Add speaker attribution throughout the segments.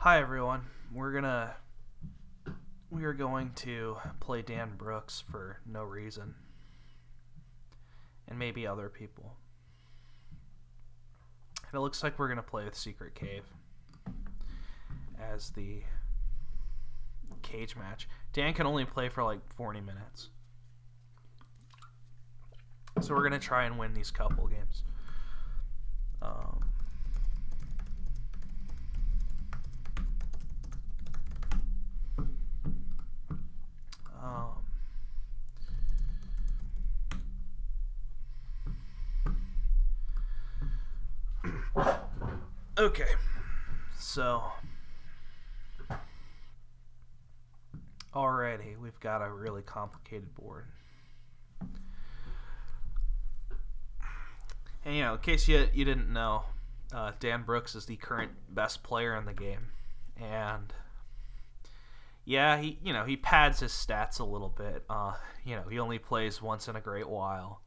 Speaker 1: Hi everyone. We are going to play Dan Brooks for no reason. And maybe other people. And it looks like we're gonna play with Secret Cave as the cage match. Dan can only play for like 40 minutes. So we're gonna try and win these couple games. Okay, so already we've got a really complicated board. And in case you didn't know, Dan Brooks is the current best player in the game, and yeah, he pads his stats a little bit. He only plays once in a great while.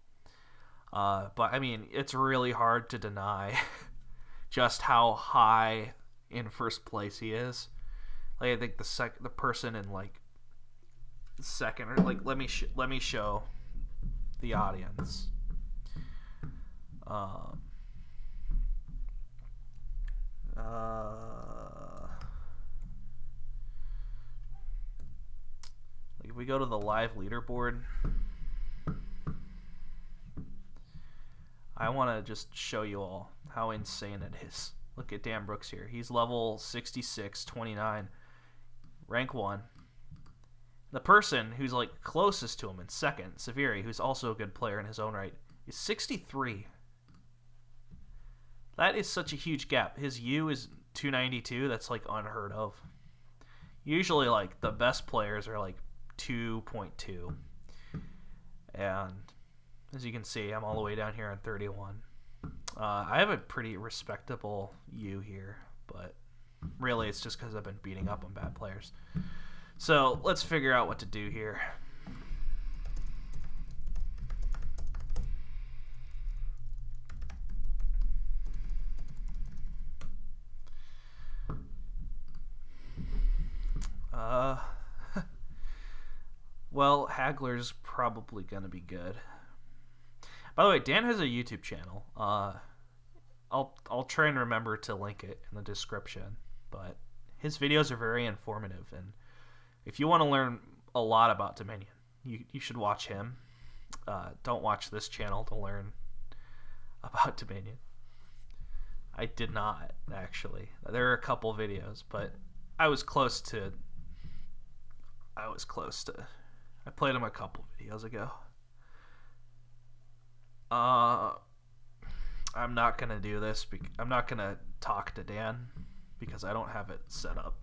Speaker 1: But I mean, it's really hard to deny just how high in first place he is. Like, I think the person in like second, or like let me show the audience. Like if we go to the live leaderboard, I want to just show you all how insane it is. Look at Dan Brooks here. He's level 66, 29, rank 1. The person who's like closest to him in second, Severi, who's also a good player in his own right, is 63. That is such a huge gap. His U is 292. That's like unheard of. Usually like the best players are like 2.2. And as you can see, I'm all the way down here on 31. I have a pretty respectable U here, but really it's just because I've been beating up on bad players. So let's figure out what to do here. Well, Hagler's probably going to be good. By the way, Dan has a YouTube channel. I'll try and remember to link it in the description. But his videos are very informative, and if you want to learn a lot about Dominion, you should watch him. Don't watch this channel to learn about Dominion. I did not, actually. There are a couple videos, but I was close to. I played him a couple videos ago. I'm not gonna do this. I'm not gonna talk to Dan because I don't have it set up.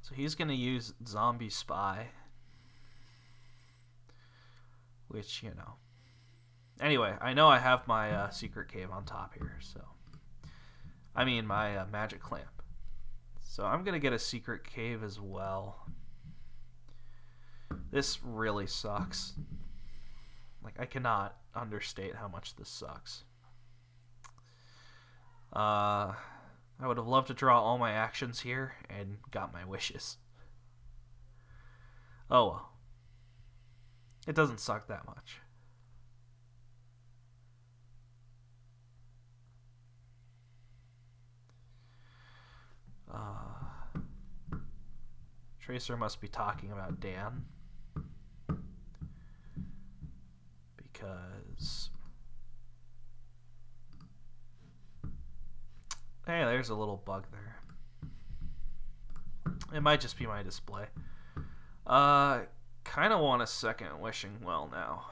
Speaker 1: So he's going to use Zombie Spy. Which, you know. Anyway, I know I have my Secret Cave on top here, so. I mean, my Magic Clamp. So I'm going to get a Secret Cave as well. This really sucks. Like, I cannot understate how much this sucks. I would have loved to draw all my actions here and got my wishes. Oh well. It doesn't suck that much. Tracer must be talking about Dan. Because... Hey, there's a little bug there. It might just be my display. Kind of want a second wishing well now.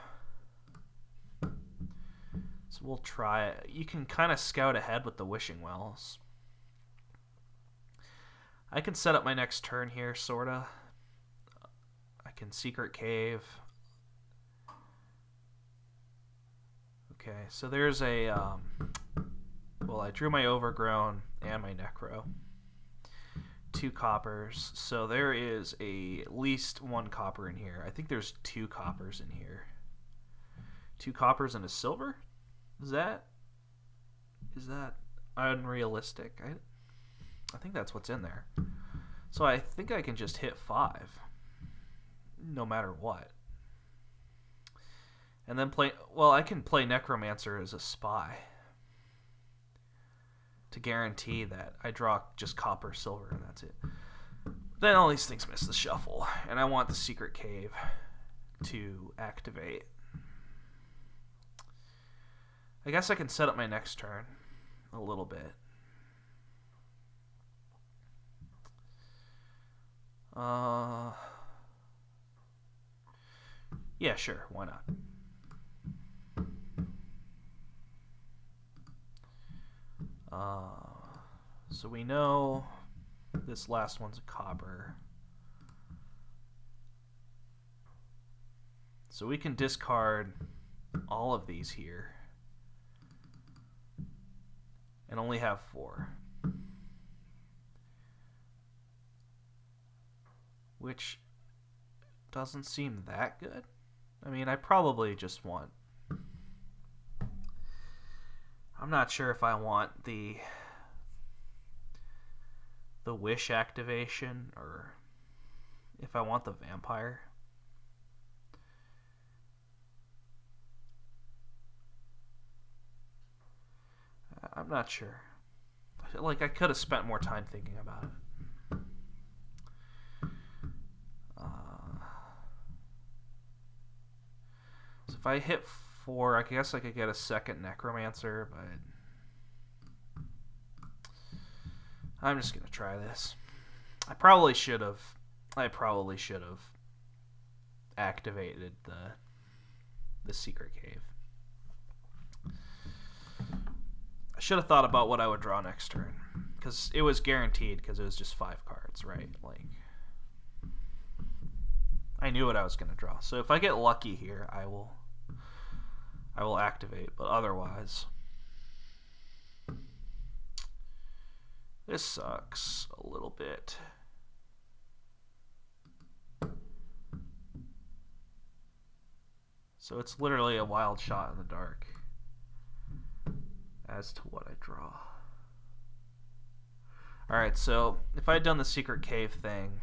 Speaker 1: So we'll try it. You can kind of scout ahead with the wishing wells. I can set up my next turn here, sorta. I can Secret Cave. Okay, so there's a... well, I drew my Overgrown and my Necro. 2 coppers. So there is at least 1 copper in here. I think there's 2 coppers in here. 2 coppers and a silver? Is that unrealistic? I think that's what's in there. So I think I can just hit 5. No matter what. And then play... Well, I can play Necromancer as a spy. To guarantee that I draw just copper, silver, and that's it. Then all these things miss the shuffle. And I want the Secret Cave to activate. I guess I can set up my next turn a little bit. Yeah, sure, why not? So we know this last one's a copper. So we can discard all of these here and only have 4. Which doesn't seem that good. I mean, I probably just want... I'm not sure if I want the wish activation or if I want the vampire. I'm not sure. Like, I could have spent more time thinking about it. So if I hit 4, I guess I could get a second Necromancer, but I'm just gonna try this. I probably should have activated the Secret Cave. I should have thought about what I would draw next turn, because it was guaranteed, because it was just 5 cards, right? Like, I knew what I was gonna draw. So if I get lucky here, I will activate, but otherwise, this sucks a little bit. So it's literally a wild shot in the dark as to what I draw. Alright, so if I had done the Secret Cave thing,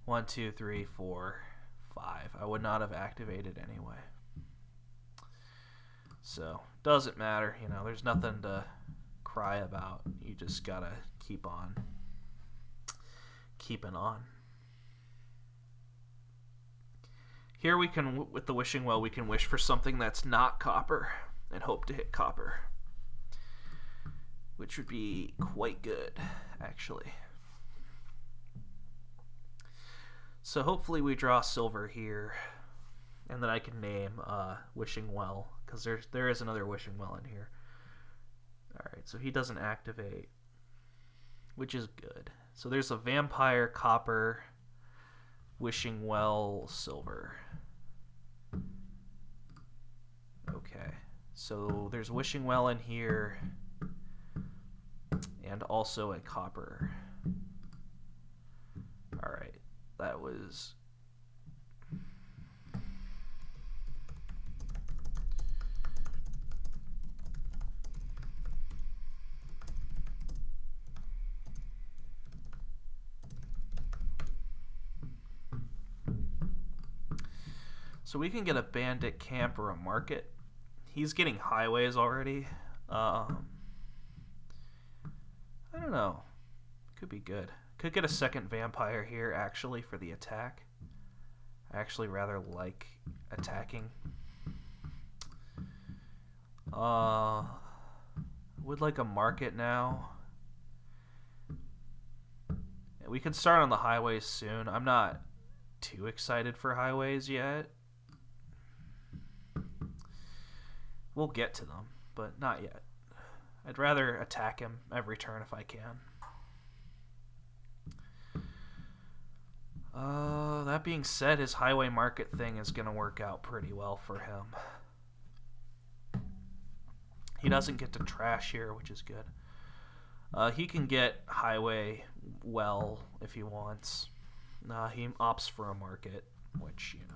Speaker 1: 1, 2, 3, 4, 5, I would not have activated anyway. So, doesn't matter, you know, there's nothing to cry about. You just gotta keep on keeping on. Here we can, with the wishing well, we can wish for something that's not copper and hope to hit copper, which would be quite good, actually. So hopefully we draw silver here, and then I can name wishing well, because there is another wishing well in here. Alright, so he doesn't activate. which is good. So there's a vampire, copper, wishing well, silver. Okay, so there's wishing well in here, and also a copper. All right, that was... So we can get a bandit camp or a market. He's getting highways already. I don't know. Could be good. Could get a second vampire here, actually, for the attack. I actually rather like attacking. Would like a market now. We can start on the highways soon. I'm not too excited for highways yet. We'll get to them, but not yet. I'd rather attack him every turn if I can. That being said, his highway market thing is going to work out pretty well for him. He doesn't get to trash here, which is good. He can get highway well if he wants. He opts for a market, which, you know.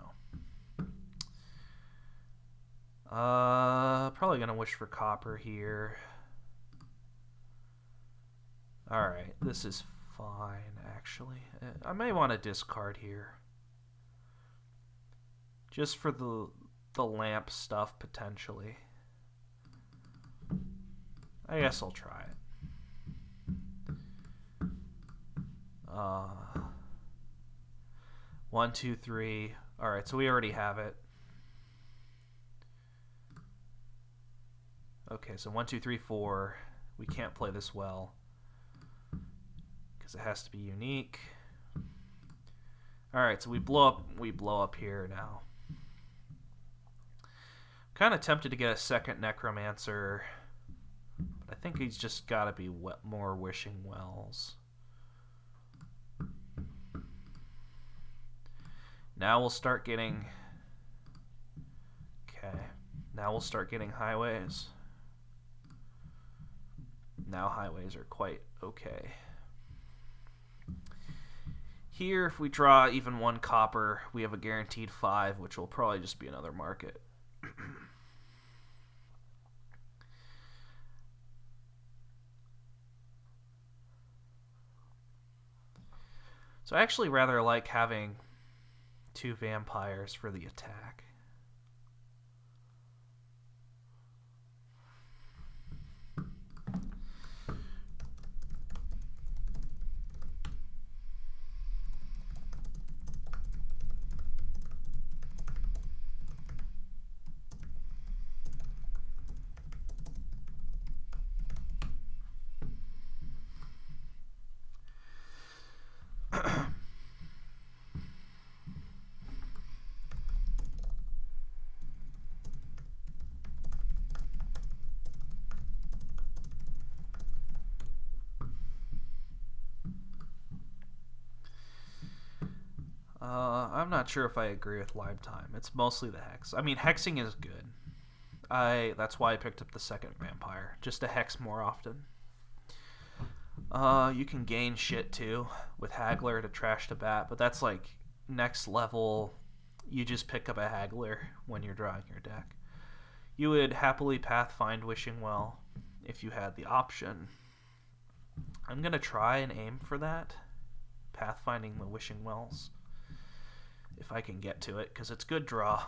Speaker 1: Probably gonna wish for copper here. Alright, this is fine, actually. I may want to discard here. Just for the lamp stuff, potentially. I guess I'll try it. 1, 2, 3. Alright, so we already have it. Okay, so 1, 2, 3, 4. We can't play this well because it has to be unique. All right, so we blow up here now. Kind of tempted to get a second necromancer, but I think he's just got to be more wishing wells. Now we'll start getting. Okay, now we'll start getting highways. Now highways are quite okay. Here, if we draw even 1 copper, we have a guaranteed 5, which will probably just be another market. So I actually rather like having 2 vampires for the attack. I'm not sure if I agree with Limetime. It's mostly the hex. I mean, hexing is good. That's why I picked up the second vampire, just to hex more often. You can gain shit too with Haggler to trash to bat, but that's like next level. You just pick up a Haggler when you're drawing your deck. You would happily Pathfind Wishing Well if you had the option. I'm gonna try and aim for that, pathfinding the Wishing Wells, if I can get to it, because it's good draw.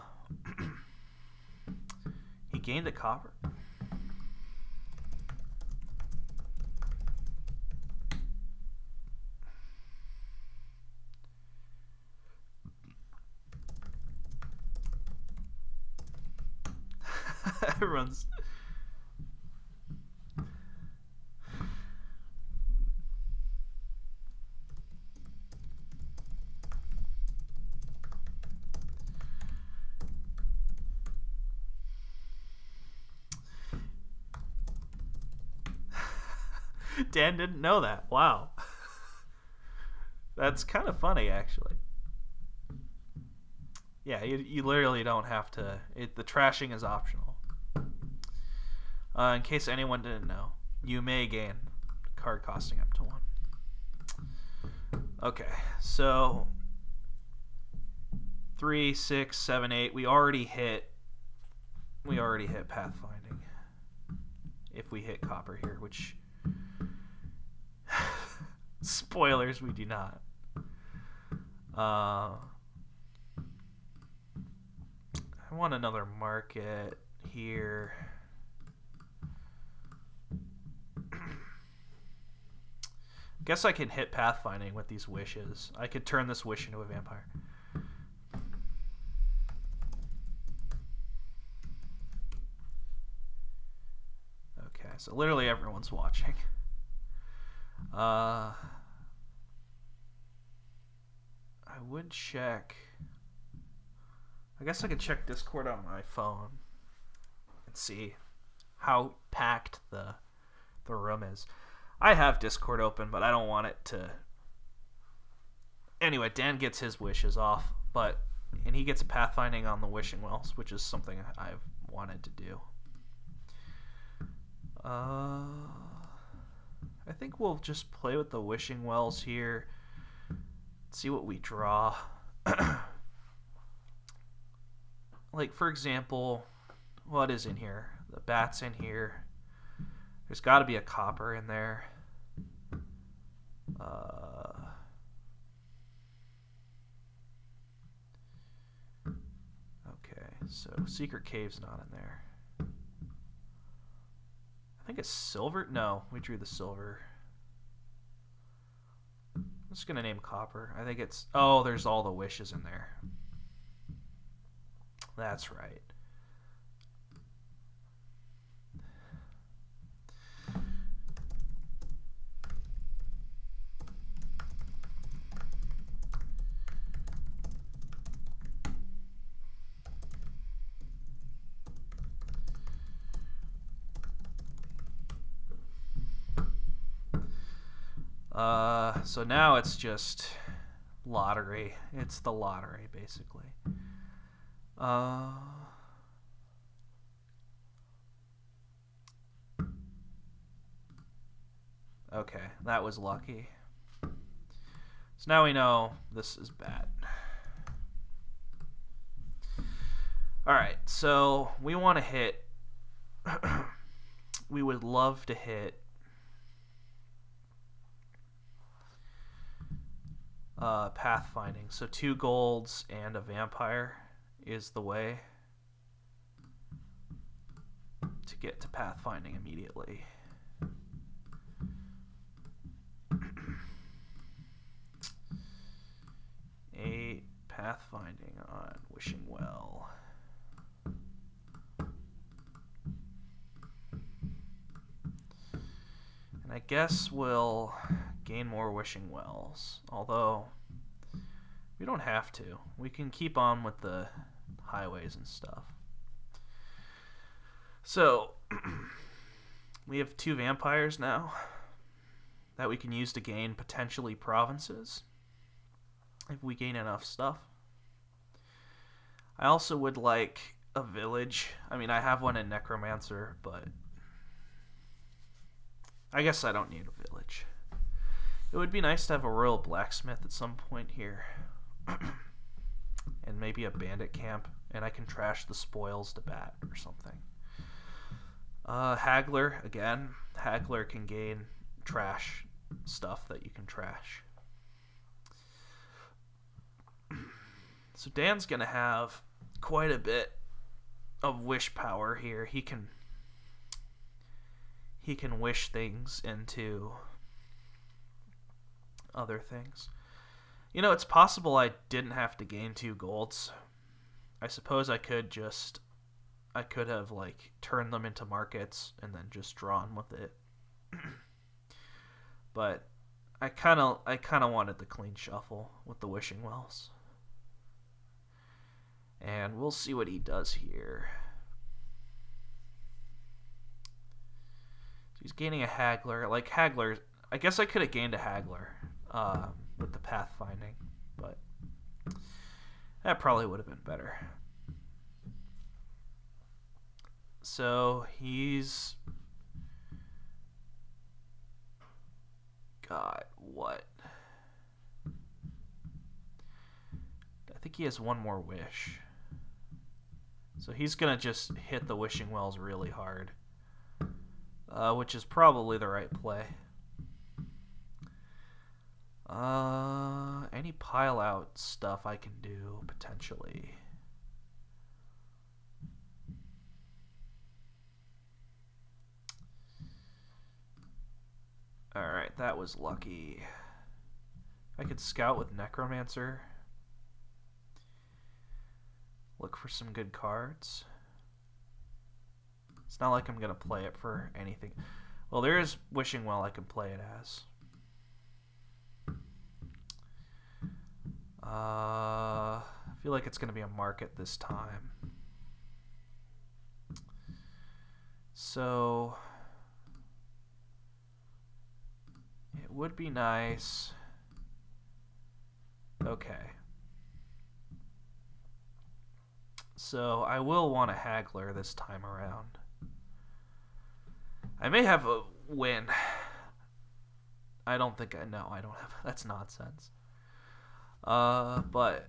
Speaker 1: He gained a copper. Everyone's... Dan didn't know that. Wow. That's kind of funny, actually. Yeah, you literally don't have to. The trashing is optional. In case anyone didn't know, you may gain card costing up to 1. Okay, so 3, 6, 7, 8. We already hit pathfinding. If we hit copper here, which spoilers, we do not. I want another market here. Guess I can hit pathfinding with these wishes. I could turn this wish into a vampire. Okay, so literally everyone's watching. I would check. I guess I could check Discord on my phone and see how packed the room is. I have Discord open, but I don't want it to. Anyway, Dan gets his wishes off, and he gets pathfinding on the wishing wells, which is something I've wanted to do. I think we'll just play with the wishing wells here. See what we draw. Like, for example, what is in here? The bat's in here. There's got to be a copper in there. Okay, so Secret Cave's not in there. I think it's silver. No, we drew the silver. I'm just going to name copper. I think it's... Oh, there's all the wishes in there. That's right. So now it's just lottery. It's the lottery, basically. Okay, that was lucky. So now we know this is bad. Alright, so we want to hit... we would love to hit... pathfinding. So 2 golds and a vampire is the way to get to pathfinding immediately. A pathfinding on Wishing Well. And I guess we'll gain more Wishing Wells, although we don't have to. We can keep on with the highways and stuff. So we have 2 vampires now that we can use to gain potentially provinces if we gain enough stuff. I also would like a village. I mean, I have one in Necromancer, but I guess I don't need a village. It would be nice to have a royal blacksmith at some point here. And maybe a bandit camp, and I can trash the spoils to bat or something. Haggler, again. Haggler can gain trash stuff that you can trash. So Dan's going to have quite a bit of wish power here. He can wish things into other things. You know, it's possible I didn't have to gain 2 golds. I suppose I could have like turned them into markets and then just drawn with it. But I kind of wanted the clean shuffle with the Wishing Wells. And we'll see what he does here. he's gaining a Haggler. Like, Haggler, I guess I could have gained a Haggler with the pathfinding, but that probably would have been better. So he's got what? I think he has one more wish. So he's going to just hit the wishing wells really hard, which is probably the right play. Any pile out stuff I can do, potentially. Alright, that was lucky. I could scout with Necromancer. Look for some good cards. It's not like I'm going to play it for anything. Well, there is Wishing Well I can play it as. I feel like it's going to be a market this time. So it would be nice. Okay. So I will want a Haggler this time around. I may have a win. I don't think I know. I don't have. That's nonsense. But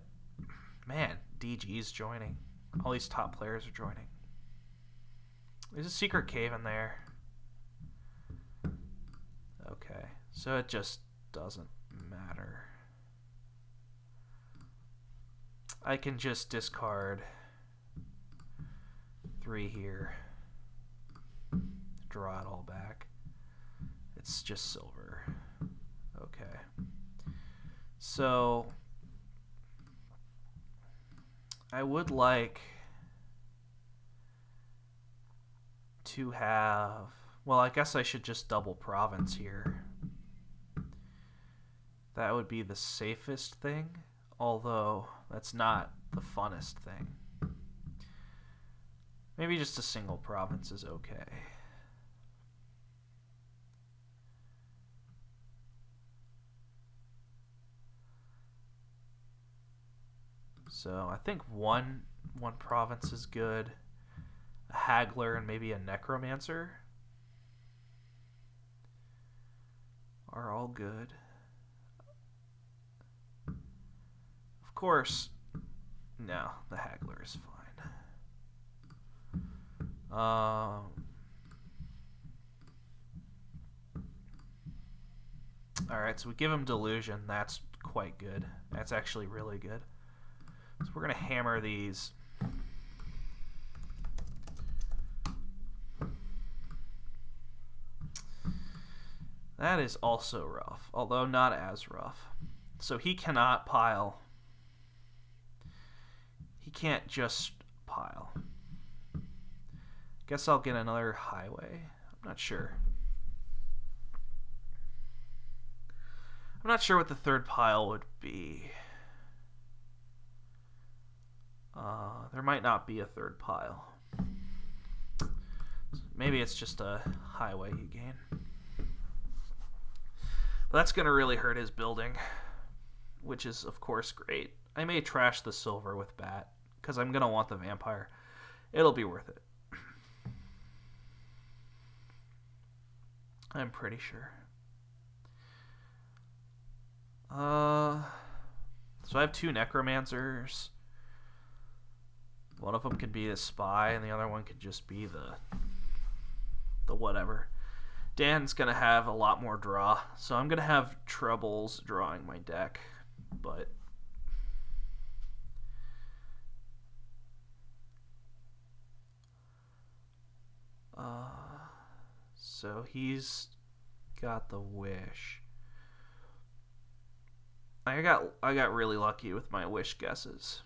Speaker 1: man, DG's joining. All these top players are joining. There's a secret cave in there. Okay, so it just doesn't matter. I can just discard 3 here. Draw it all back. It's just silver. Okay. So I would like to have, well, I guess I should just double province here. That would be the safest thing, although that's not the funnest thing. Maybe just a single province is okay. So I think one province is good. A Haggler and maybe a Necromancer are all good. Of course, no, the Haggler is fine. Alright, so we give him Delusion. That's quite good. That's actually really good. So we're going to hammer these. That is also rough, although not as rough. So he cannot pile. He can't just pile. Guess I'll get another highway. I'm not sure. I'm not sure what the third pile would be. There might not be a third pile. Maybe it's just a highway you gain. But that's going to really hurt his building, which is, of course, great. I may trash the silver with Bat, because I'm going to want the vampire. It'll be worth it. I'm pretty sure. So I have 2 necromancers. One of them could be a spy, and the other one could just be the whatever. Dan's going to have a lot more draw, so I'm going to have troubles drawing my deck, but so he's got the wish. I got really lucky with my wish guesses.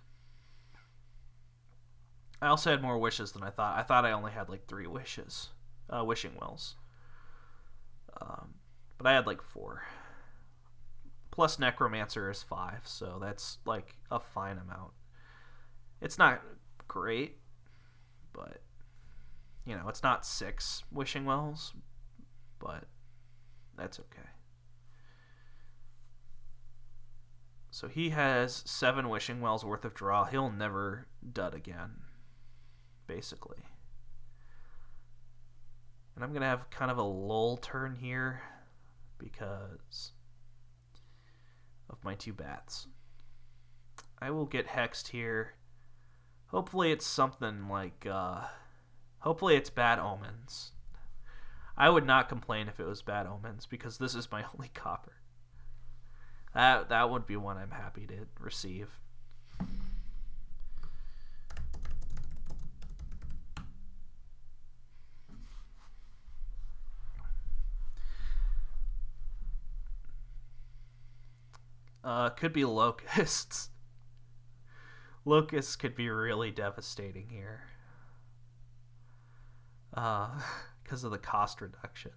Speaker 1: I also had more wishes than I thought. I thought I only had like 3 wishes, wishing wells. But I had like 4. Plus Necromancer is 5, so that's like a fine amount. It's not great, but you know, it's not 6 wishing wells. but that's okay. So he has 7 Wishing Wells worth of draw. He'll never dud again, basically. And I'm going to have kind of a lull turn here because of my 2 bats. I will get hexed here. Hopefully it's something like, hopefully it's Bad Omens. I would not complain if it was Bad Omens because this is my only copper. That would be one I'm happy to receive. Could be locusts. Locusts could be really devastating here. Because of the cost reduction.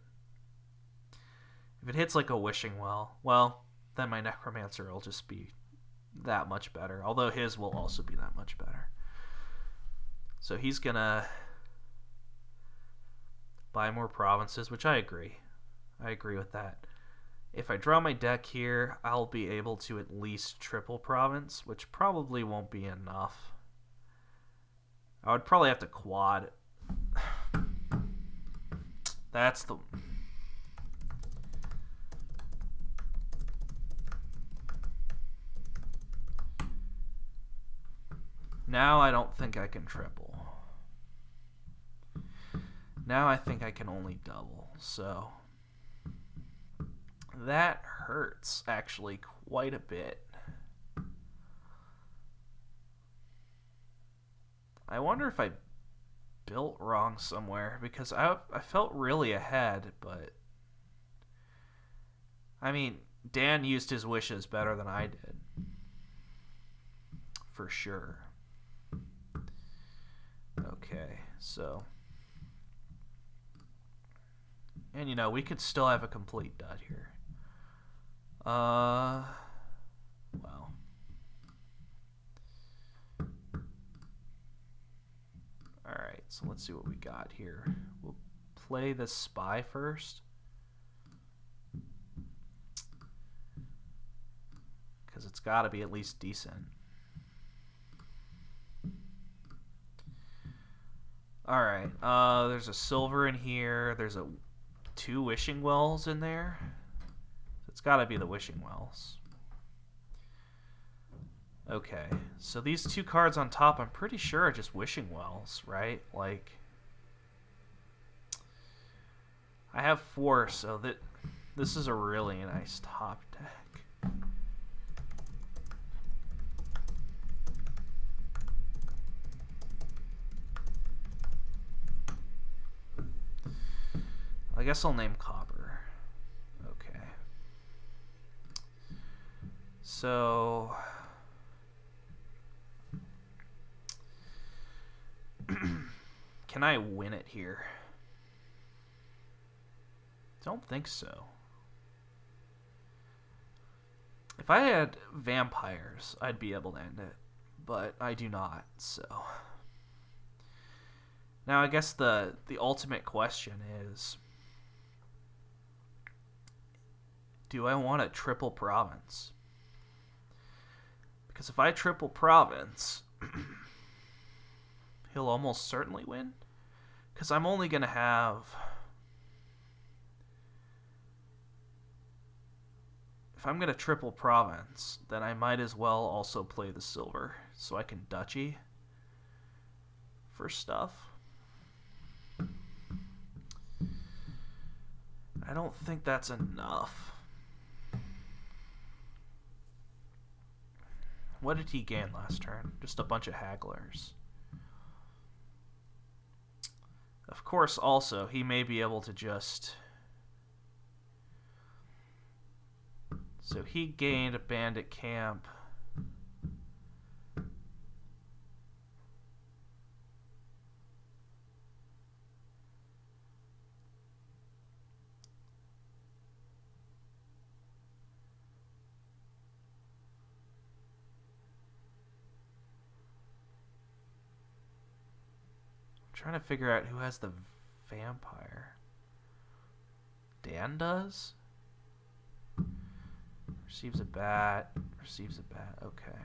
Speaker 1: If it hits like a Wishing Well, well, then my Necromancer will just be that much better. Although his will also be that much better. So he's gonna buy more provinces, which I agree. I agree with that. If I draw my deck here, I'll be able to at least triple province, which probably won't be enough. I would probably have to quad. That's the... Now I don't think I can triple. Now I think I can only double, so... That hurts, actually, quite a bit. I wonder if I built wrong somewhere, because I felt really ahead, but... I mean, Dan used his wishes better than I did. For sure. Okay, so... And, you know, we could still have a complete dud here. Well. Alright, so let's see what we got here. We'll play the spy first. Because it's got to be at least decent. Alright, there's a silver in here. There's 2 Wishing Wells in there. It's got to be the Wishing Wells. Okay, so these 2 cards on top, I'm pretty sure are just Wishing Wells, right? Like, I have 4, so this is a really nice top deck. I guess I'll name Copper. Okay. So... Can I win it here? Don't think so. If I had vampires, I'd be able to end it. But I do not, so... Now I guess the ultimate question is... Do I want a triple province? Because if I triple province, he'll almost certainly win. Because I'm only going to have... If I'm going to triple province, then I might as well also play the silver. So I can duchy for stuff. I don't think that's enough. What did he gain last turn? Just a bunch of hagglers. Of course, also, he may be able to just... So he gained a bandit camp. Trying to figure out who has the vampire. Dan does. Receives a bat. Receives a bat. Okay.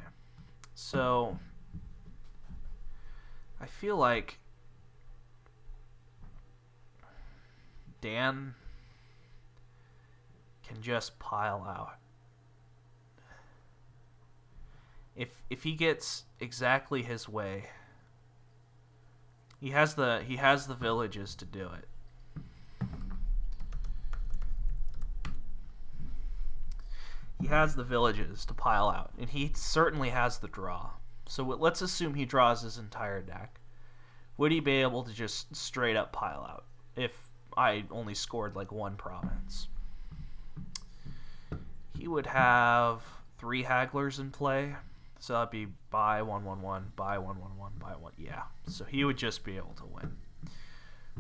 Speaker 1: So I feel like Dan can just pile out. If he gets exactly his way, he has the villages to do it. He has the villages to pile out, and he certainly has the draw. So let's assume he draws his entire deck. Would he be able to just straight up pile out if I only scored like one province? He would have 3 hagglers in play. So that'd be buy 1/1/1, buy 1/1/1, buy 1. Yeah. So he would just be able to win.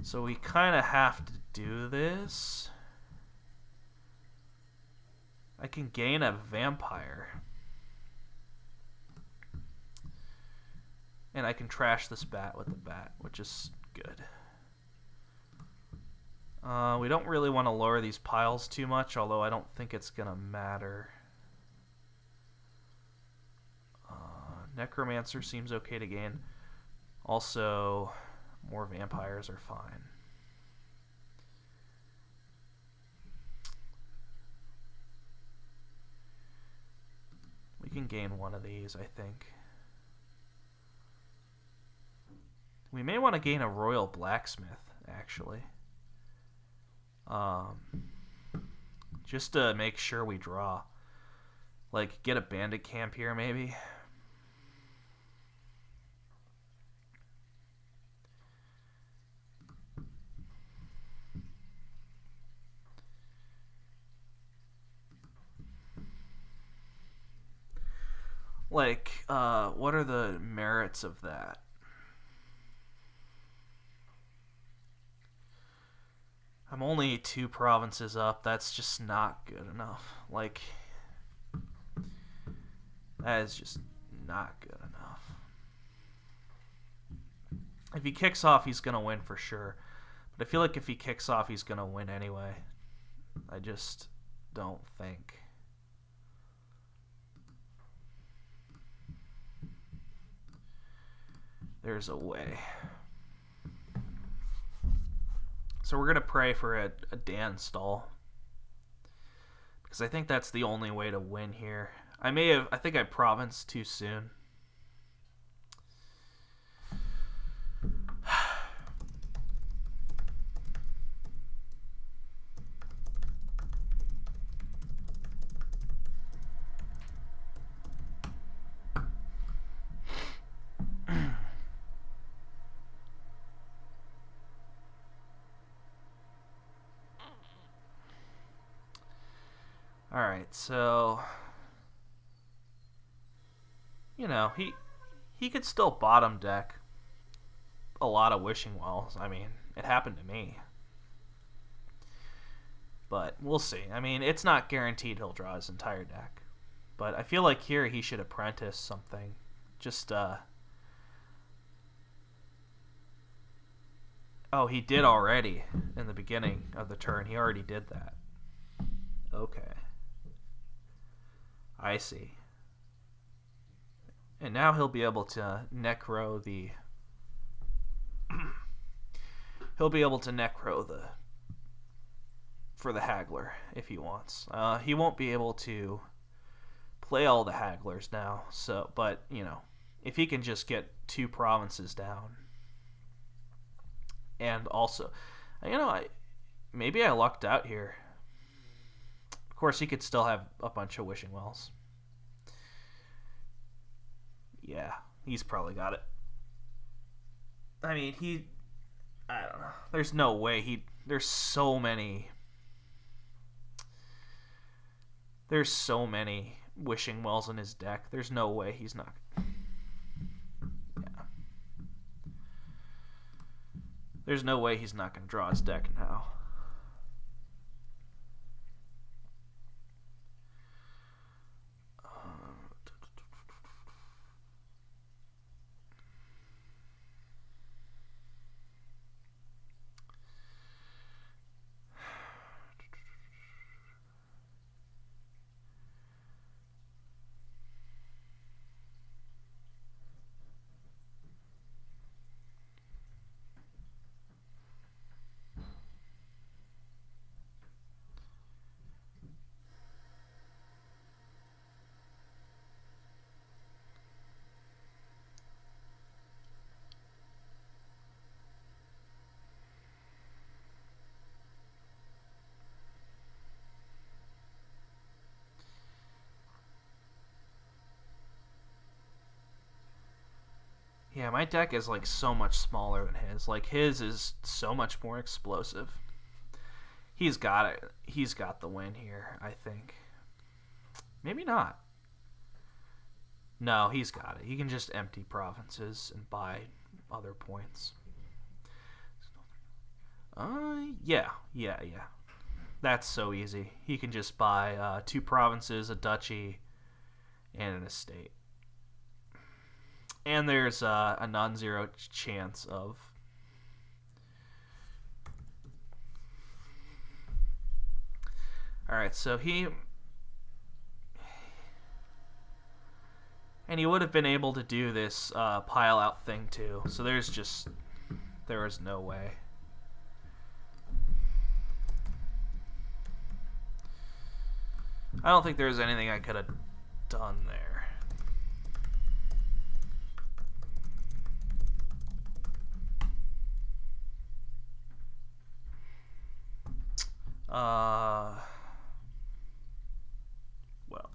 Speaker 1: So we kind of have to do this. I can gain a vampire. And I can trash this bat with the bat, which is good. We don't really want to lower these piles too much, although I don't think it's going to matter. Necromancer seems okay to gain. Also, more vampires are fine. We can gain one of these, I think. We may want to gain a royal blacksmith, actually. Just to make sure we draw. Like, get a bandit camp here, maybe. Like, what are the merits of that? I'm only 2 provinces up. That's just not good enough. Like, that is just not good enough. If he kicks off, he's going to win for sure. But I feel like if he kicks off, he's going to win anyway. I just don't think. There's a way. So we're going to pray for a Dan stall. Because I think that's the only way to win here. I think I provinced too soon. Alright, so, you know, he could still bottom deck a lot of Wishing Wells. I mean, it happened to me. But we'll see. I mean, it's not guaranteed he'll draw his entire deck. But I feel like here he should apprentice something. Just, oh, he did already in the beginning of the turn. He already did that. Okay. I see. And now he'll be able to necro the... he'll be able to necro the... for the haggler, if he wants. He won't be able to play all the hagglers now, so, but, you know, if he can just get 2 provinces down. And also, you know, maybe I lucked out here. Of course, he could still have a bunch of Wishing Wells. Yeah, he's probably got it. I mean, I don't know. There's no way there's so many Wishing Wells in his deck. There's no way he's not. Yeah. There's no way he's not going to draw his deck now. Yeah, my deck is like so much smaller than his. Like his is so much more explosive. He's got it. He's got the win here, I think. Maybe not. No, he's got it. He can just empty provinces and buy other points. Yeah. That's so easy. He can just buy 2 provinces, a duchy, and an estate. And there's a non-zero chance of... Alright, so he... And he would have been able to do this pile out thing too. So there's just... There was no way. I don't think there's anything I could have done there. Well.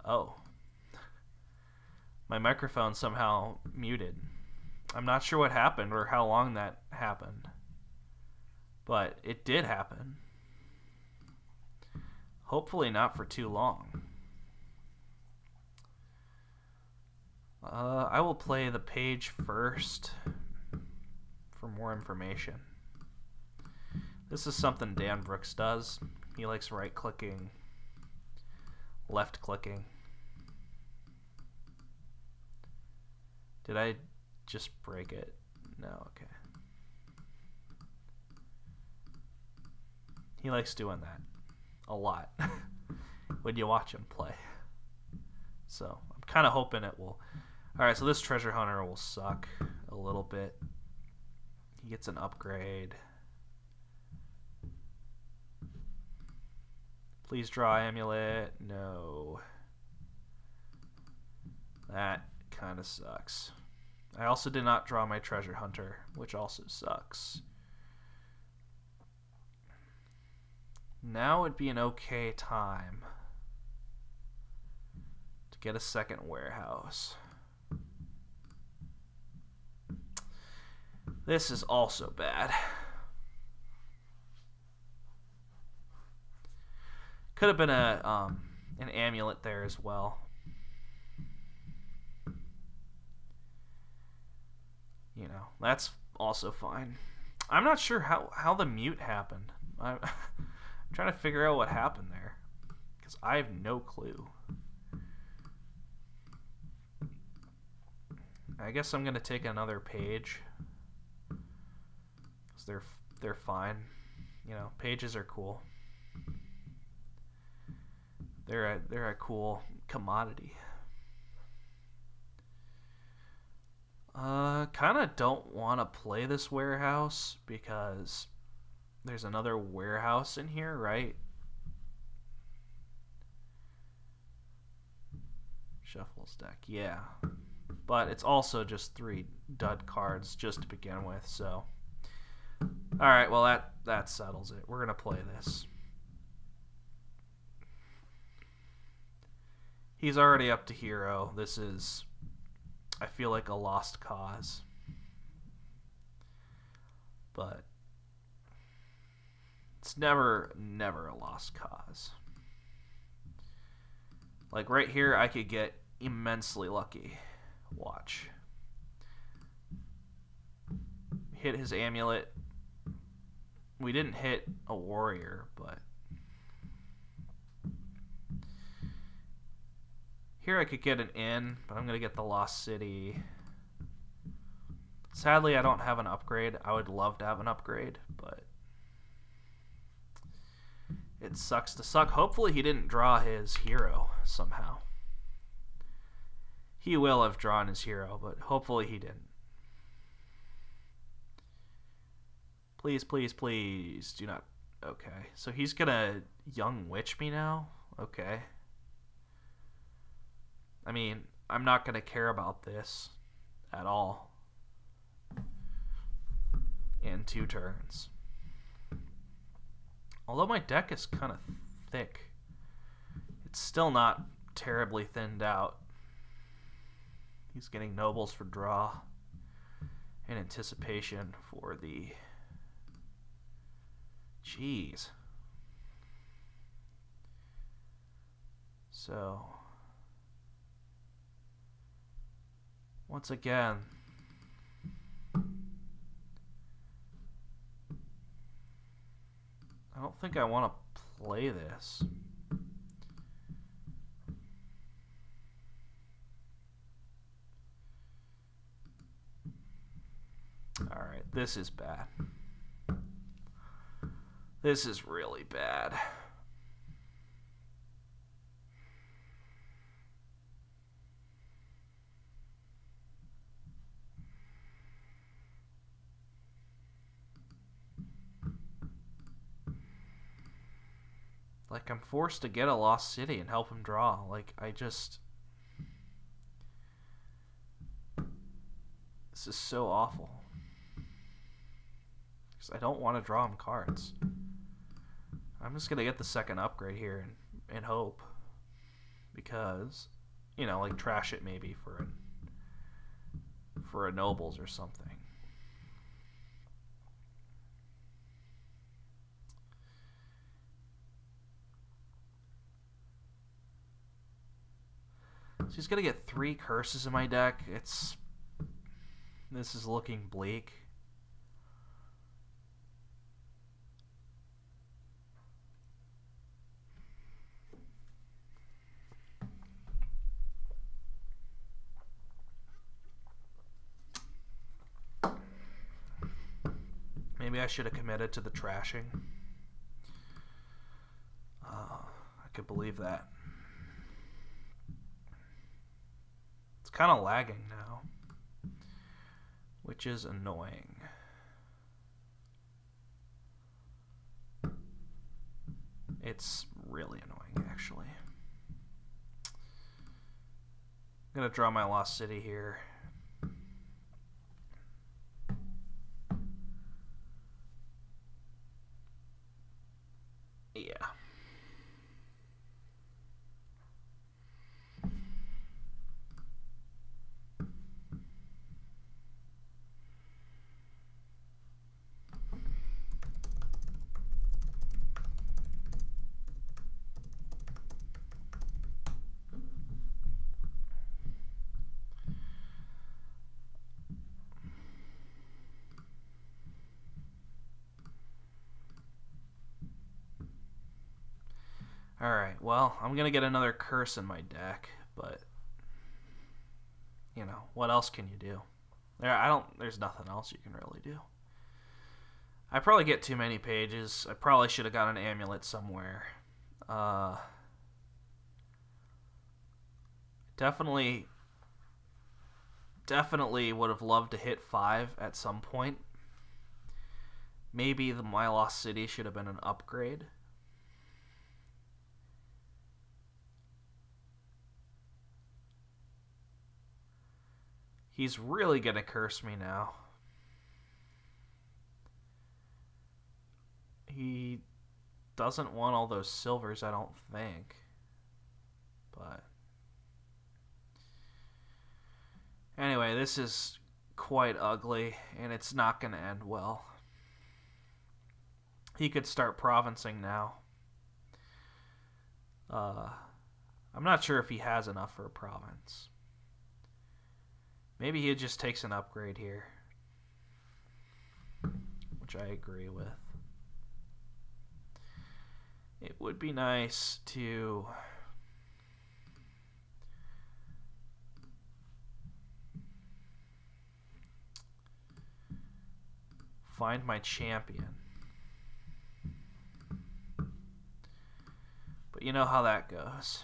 Speaker 1: Oh. My microphone somehow muted. I'm not sure what happened or how long that happened. But it did happen. Hopefully not for too long. I will play the page first for more information. This is something Dan Brooks does. He likes right-clicking, left-clicking. Did I just break it? No, okay. He likes doing that a lot when you watch him play. So I'm kind of hoping it will Alright, so this treasure hunter will suck a little bit. He gets an upgrade. Please draw amulet. No. That kind of sucks. I also did not draw my treasure hunter, which also sucks. Now would be an okay time to get a second warehouse. This is also bad. Could have been an amulet there as well. You know, that's also fine. I'm not sure how the mute happened. I'm trying to figure out what happened there, because I have no clue. I guess I'm gonna take another page, because they're fine. You know, pages are cool. They're a cool commodity. Kind of don't want to play this warehouse because there's another warehouse in here, right? Shuffles deck, yeah. But it's also just 3 dud cards just to begin with, so. Alright, well that settles it. We're going to play this. He's already up to hero. This is, I feel like, a lost cause. But it's never a lost cause. Like right here, I could get immensely lucky. Watch. Hit his amulet. We didn't hit a warrior, but here I could get an inn, but I'm going to get the Lost City. Sadly, I don't have an upgrade. I would love to have an upgrade, but it sucks to suck. Hopefully he didn't draw his hero somehow. He will have drawn his hero, but hopefully he didn't. Please, please, please do not. Okay, so he's going to Young Witch me now? Okay. I mean, I'm not going to care about this at all in 2 turns. Although my deck is kind of thick, it's still not terribly thinned out. He's getting nobles for draw in anticipation for the... Jeez. So... once again, I don't think I want to play this. Alright, this is bad. This is really bad. Like, I'm forced to get a Lost City and help him draw. Like, I just... this is so awful. Because I don't want to draw him cards. I'm just going to get the second upgrade here and hope. Because, you know, like, trash it maybe for a nobles or something. So he's going to get 3 curses in my deck. This is looking bleak. Maybe I should have committed to the trashing. I could believe that. It's kind of lagging now, which is annoying. It's really annoying, actually. I'm going to draw my Lost City here. Yeah. Alright, well, I'm going to get another curse in my deck, but, you know, what else can you do? There's nothing else you can really do. I probably get too many pages. I probably should have got an amulet somewhere. Definitely would have loved to hit 5 at some point. Maybe My Lost City should have been an upgrade. He's really gonna curse me now. He doesn't want all those silvers, I don't think. But anyway, this is quite ugly, and it's not gonna end well. He could start provincing now. I'm not sure if he has enough for a province. Maybe he just takes an upgrade here, which I agree with. It would be nice to find my champion. But you know how that goes.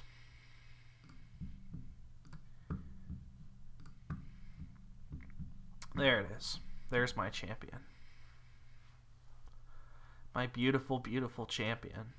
Speaker 1: There it is. There's my champion. My beautiful, beautiful champion.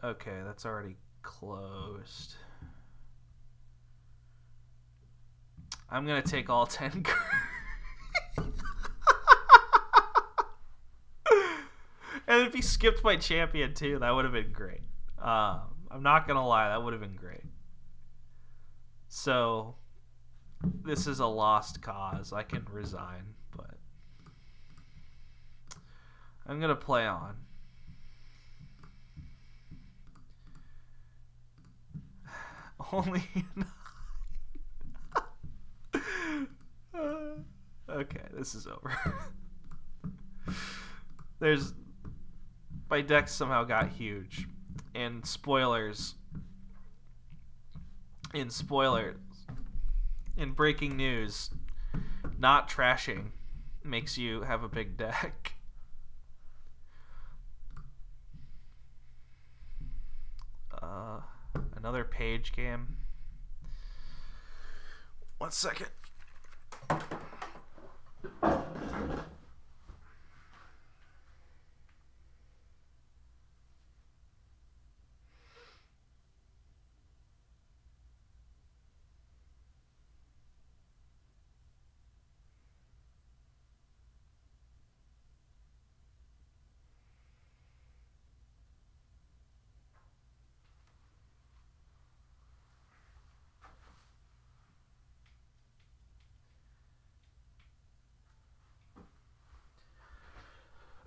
Speaker 1: Okay, that's already closed. I'm gonna take all 10 cards. And if he skipped my champion too, that would have been great. I'm not gonna lie, that would have been great. So this is a lost cause. I can resign, but I'm gonna play on. Only 9. Okay, this is over. My deck somehow got huge, and spoilers. In breaking news, not trashing makes you have a big deck. Another page game. 1 second.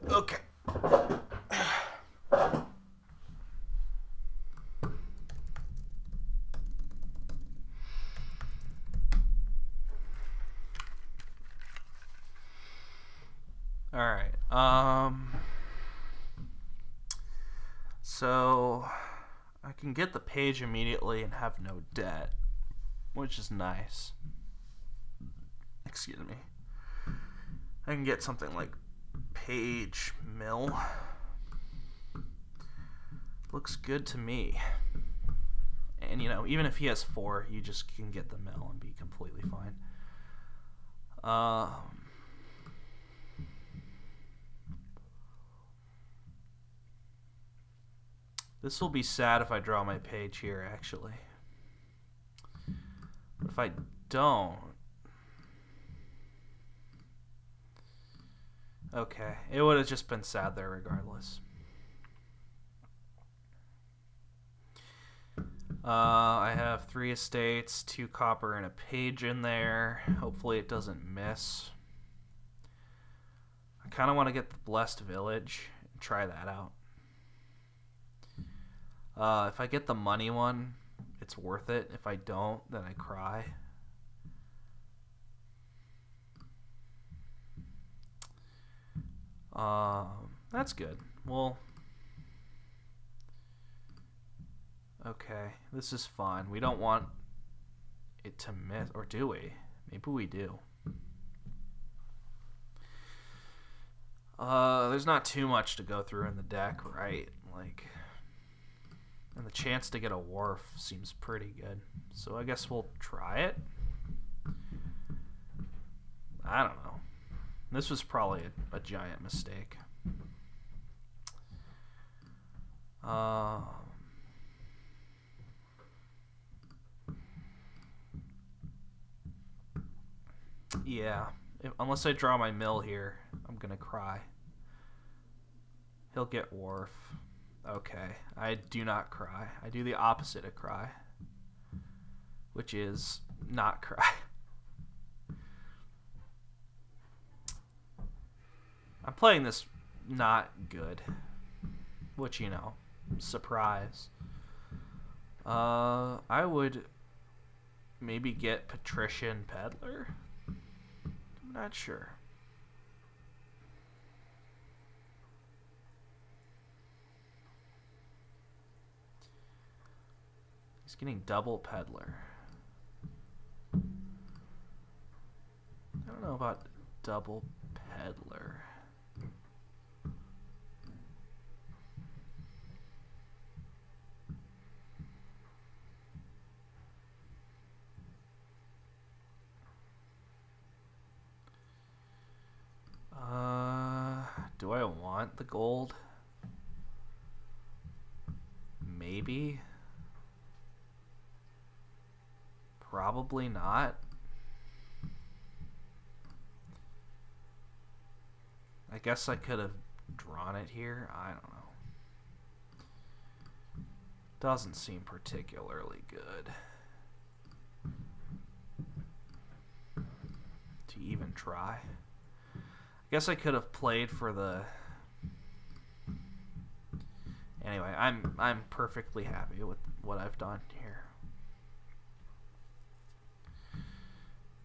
Speaker 1: Okay. Alright. So I can get the page immediately and have no debt, which is nice. Excuse me. I can get something like page mill. Looks good to me. And you know, even if he has 4, you just can get the mill and be completely fine. This will be sad if I draw my page here, actually. But if I don't... Okay, it would have just been sad there regardless. I have 3 estates, 2 copper, and a page in there. Hopefully it doesn't miss. I kind of want to get the Blessed Village and try that out. If I get the money one, it's worth it. If I don't, then I cry. That's good. Well, okay, this is fun. We don't want it to miss, or do we? Maybe we do. There's not too much to go through in the deck, right? Like, and the chance to get a wharf seems pretty good. So I guess we'll try it. I don't know. This was probably a giant mistake. Yeah. Unless I draw my mill here, I'm gonna cry. He'll get wharf. Okay. I do not cry. I do the opposite of cry, which is not cry. I'm playing this not good, which, you know, surprise. I would maybe get Patrician Peddler. I'm not sure. He's getting double Peddler. I don't know about double Peddler. Do I want the gold? Maybe. Probably not. I guess I could have drawn it here. I don't know. Doesn't seem particularly good to even try. I guess I could have played for the... Anyway, I'm perfectly happy with what I've done here.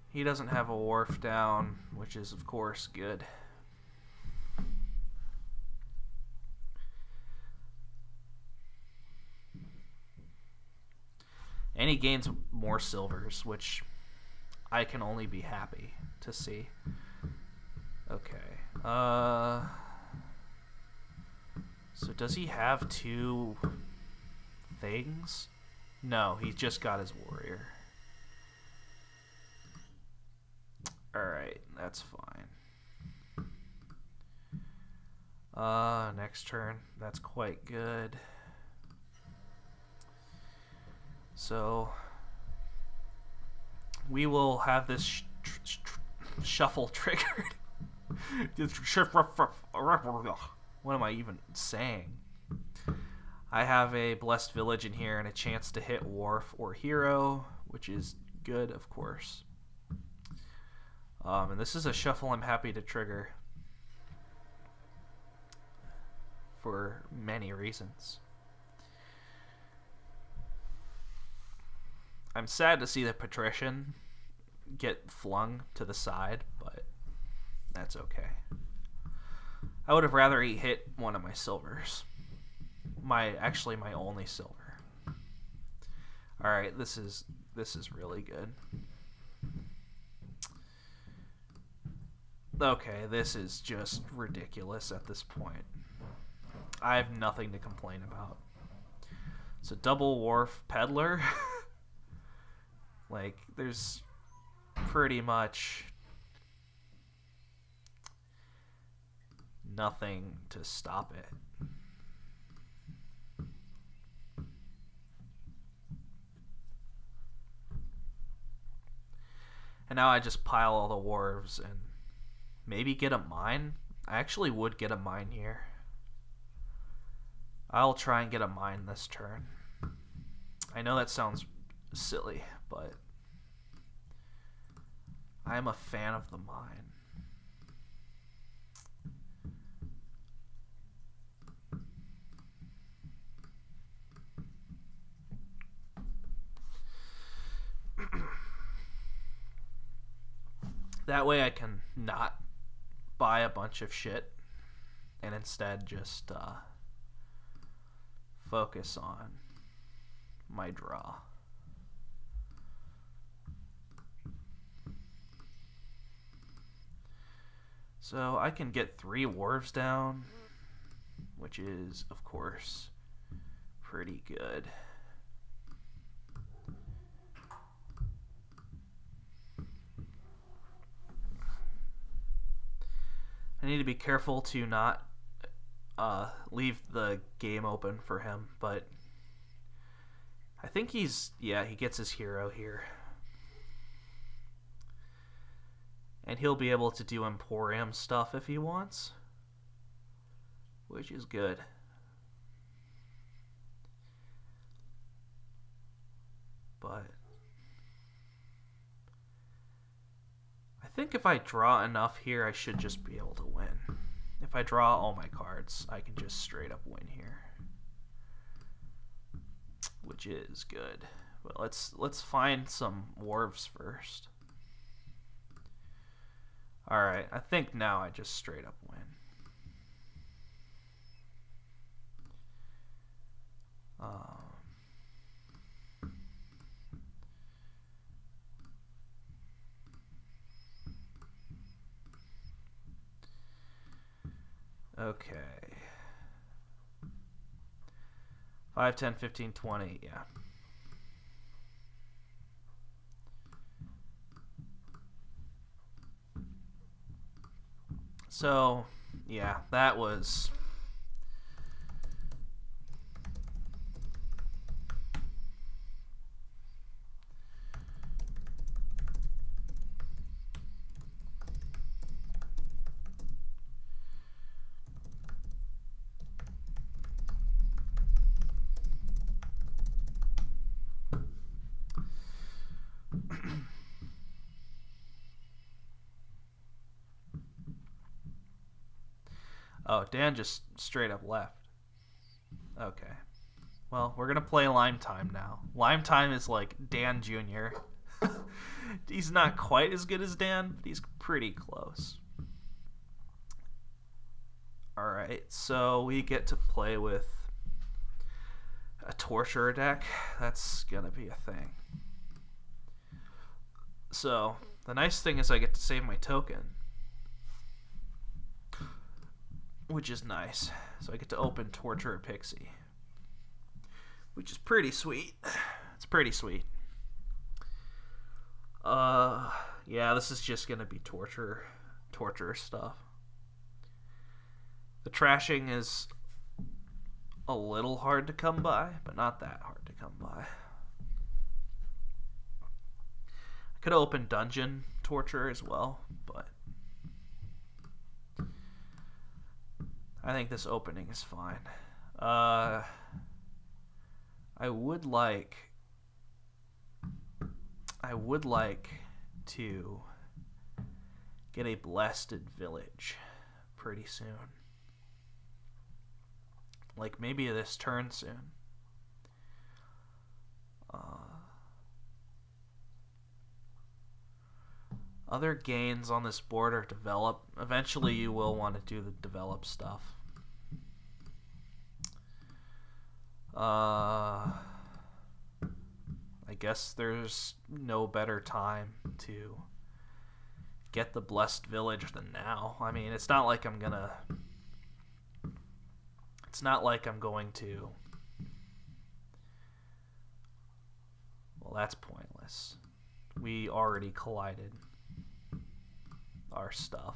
Speaker 1: He doesn't have a wharf down, which is of course good. And he gains more silvers, which I can only be happy to see. Okay. So does he have 2 things? No, he's just got his warrior. Alright, that's fine. Next turn. That's quite good. So we will have this shuffle triggered. What am I even saying? I have a Blessed Village in here and a chance to hit Wharf or Hero, which is good, of course. And this is a shuffle I'm happy to trigger. for many reasons. I'm sad to see the Patrician get flung to the side, but that's okay. I would have rather he hit one of my silvers. Actually my only silver. Alright, this is really good. Okay, this is just ridiculous at this point. I have nothing to complain about. So double wharf peddler. Like, there's pretty much nothing to stop it. And now I just pile all the wharves and maybe get a mine. I actually would get a mine here. I'll try and get a mine this turn. I know that sounds silly, but I'm a fan of the mine. That way I can not buy a bunch of shit and instead just focus on my draw. So I can get 3 wharves down, which is, of course, pretty good. I need to be careful to not leave the game open for him, but I think he gets his hero here. And he'll be able to do Emporium stuff if he wants, which is good. But I think if I draw enough here, I should just be able to win. If I draw all my cards, I can just straight up win here, which is good. But let's find some wharves first. Alright, I think now I just straight up win. Okay. 5, 10, 15, 20, yeah. So, yeah, that was... Oh, Dan just straight up left. Okay. Well, we're going to play Limetime now. Limetime is like Dan Jr. He's not quite as good as Dan, but he's pretty close. Alright, so we get to play with a Torturer deck. That's going to be a thing. So, the nice thing is I get to save my token, which is nice. So I get to open Torturer Pixie, which is pretty sweet. It's pretty sweet. Yeah, this is just gonna be torture stuff. The trashing is a little hard to come by, but not that hard to come by. I could open Dungeon Torture as well, but I think this opening is fine. I would like to get a Blasted Village pretty soon. Like maybe this turn soon. Other gains on this board are develop. Eventually you will want to do the develop stuff. I guess there's no better time to get the blessed village than now. I mean, it's not like I'm going to... Well, that's pointless. We already collided our stuff.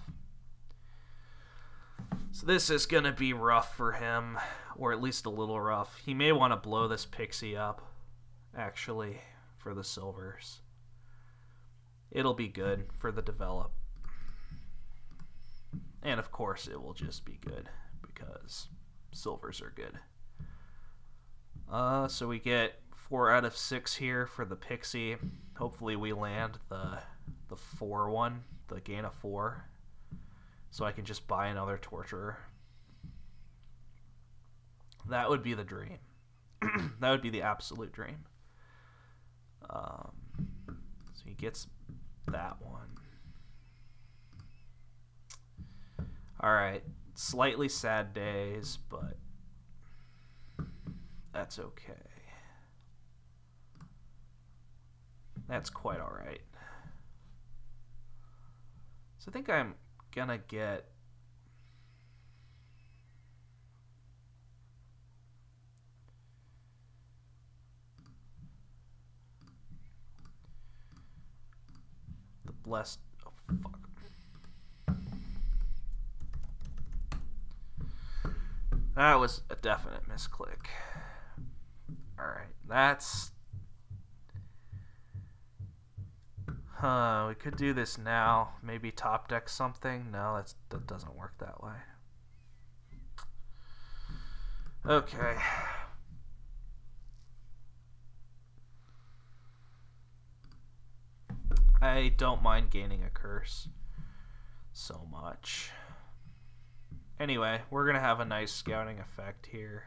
Speaker 1: So this is going to be rough for him, or at least a little rough. He may want to blow this pixie up, actually, for the silvers. It'll be good for the develop. And of course it will just be good, because silvers are good. So we get 4 out of 6 here for the pixie. Hopefully we land the 4 one, the gain of 4, so I can just buy another torturer. That would be the dream. That would be the absolute dream. So he gets that one. Alright, slightly sad days, but that's okay. That's quite alright. So I think I'm gonna get the blessed... Oh, fuck. That was a definite misclick. Alright, that's... we could do this now. Maybe top deck something. No, that doesn't work that way. Okay. I don't mind gaining a curse so much. Anyway, we're going to have a nice scouting effect here.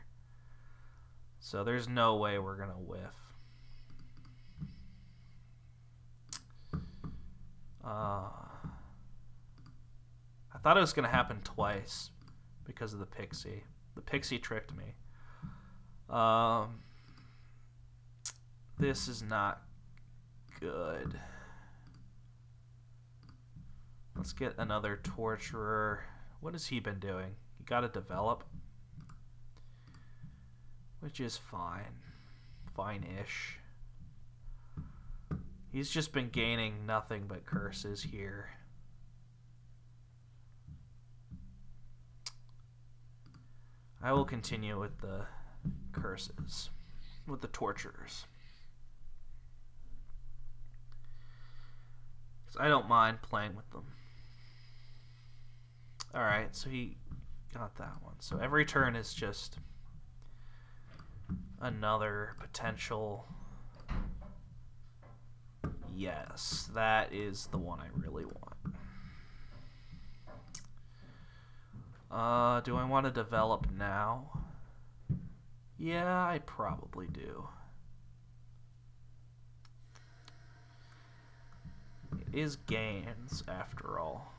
Speaker 1: So there's no way we're going to whiff. I thought it was going to happen twice because of the pixie. The pixie tricked me. This is not good. Let's get another torturer. What has he been doing? He got to develop, which is fine. Fine-ish. He's just been gaining nothing but curses here. I will continue with the curses, with the torturers. Because I don't mind playing with them. Alright, so he got that one. So every turn is just another potential... Yes, that is the one I really want. Do I want to develop now? Yeah, I probably do. It is gains, after all.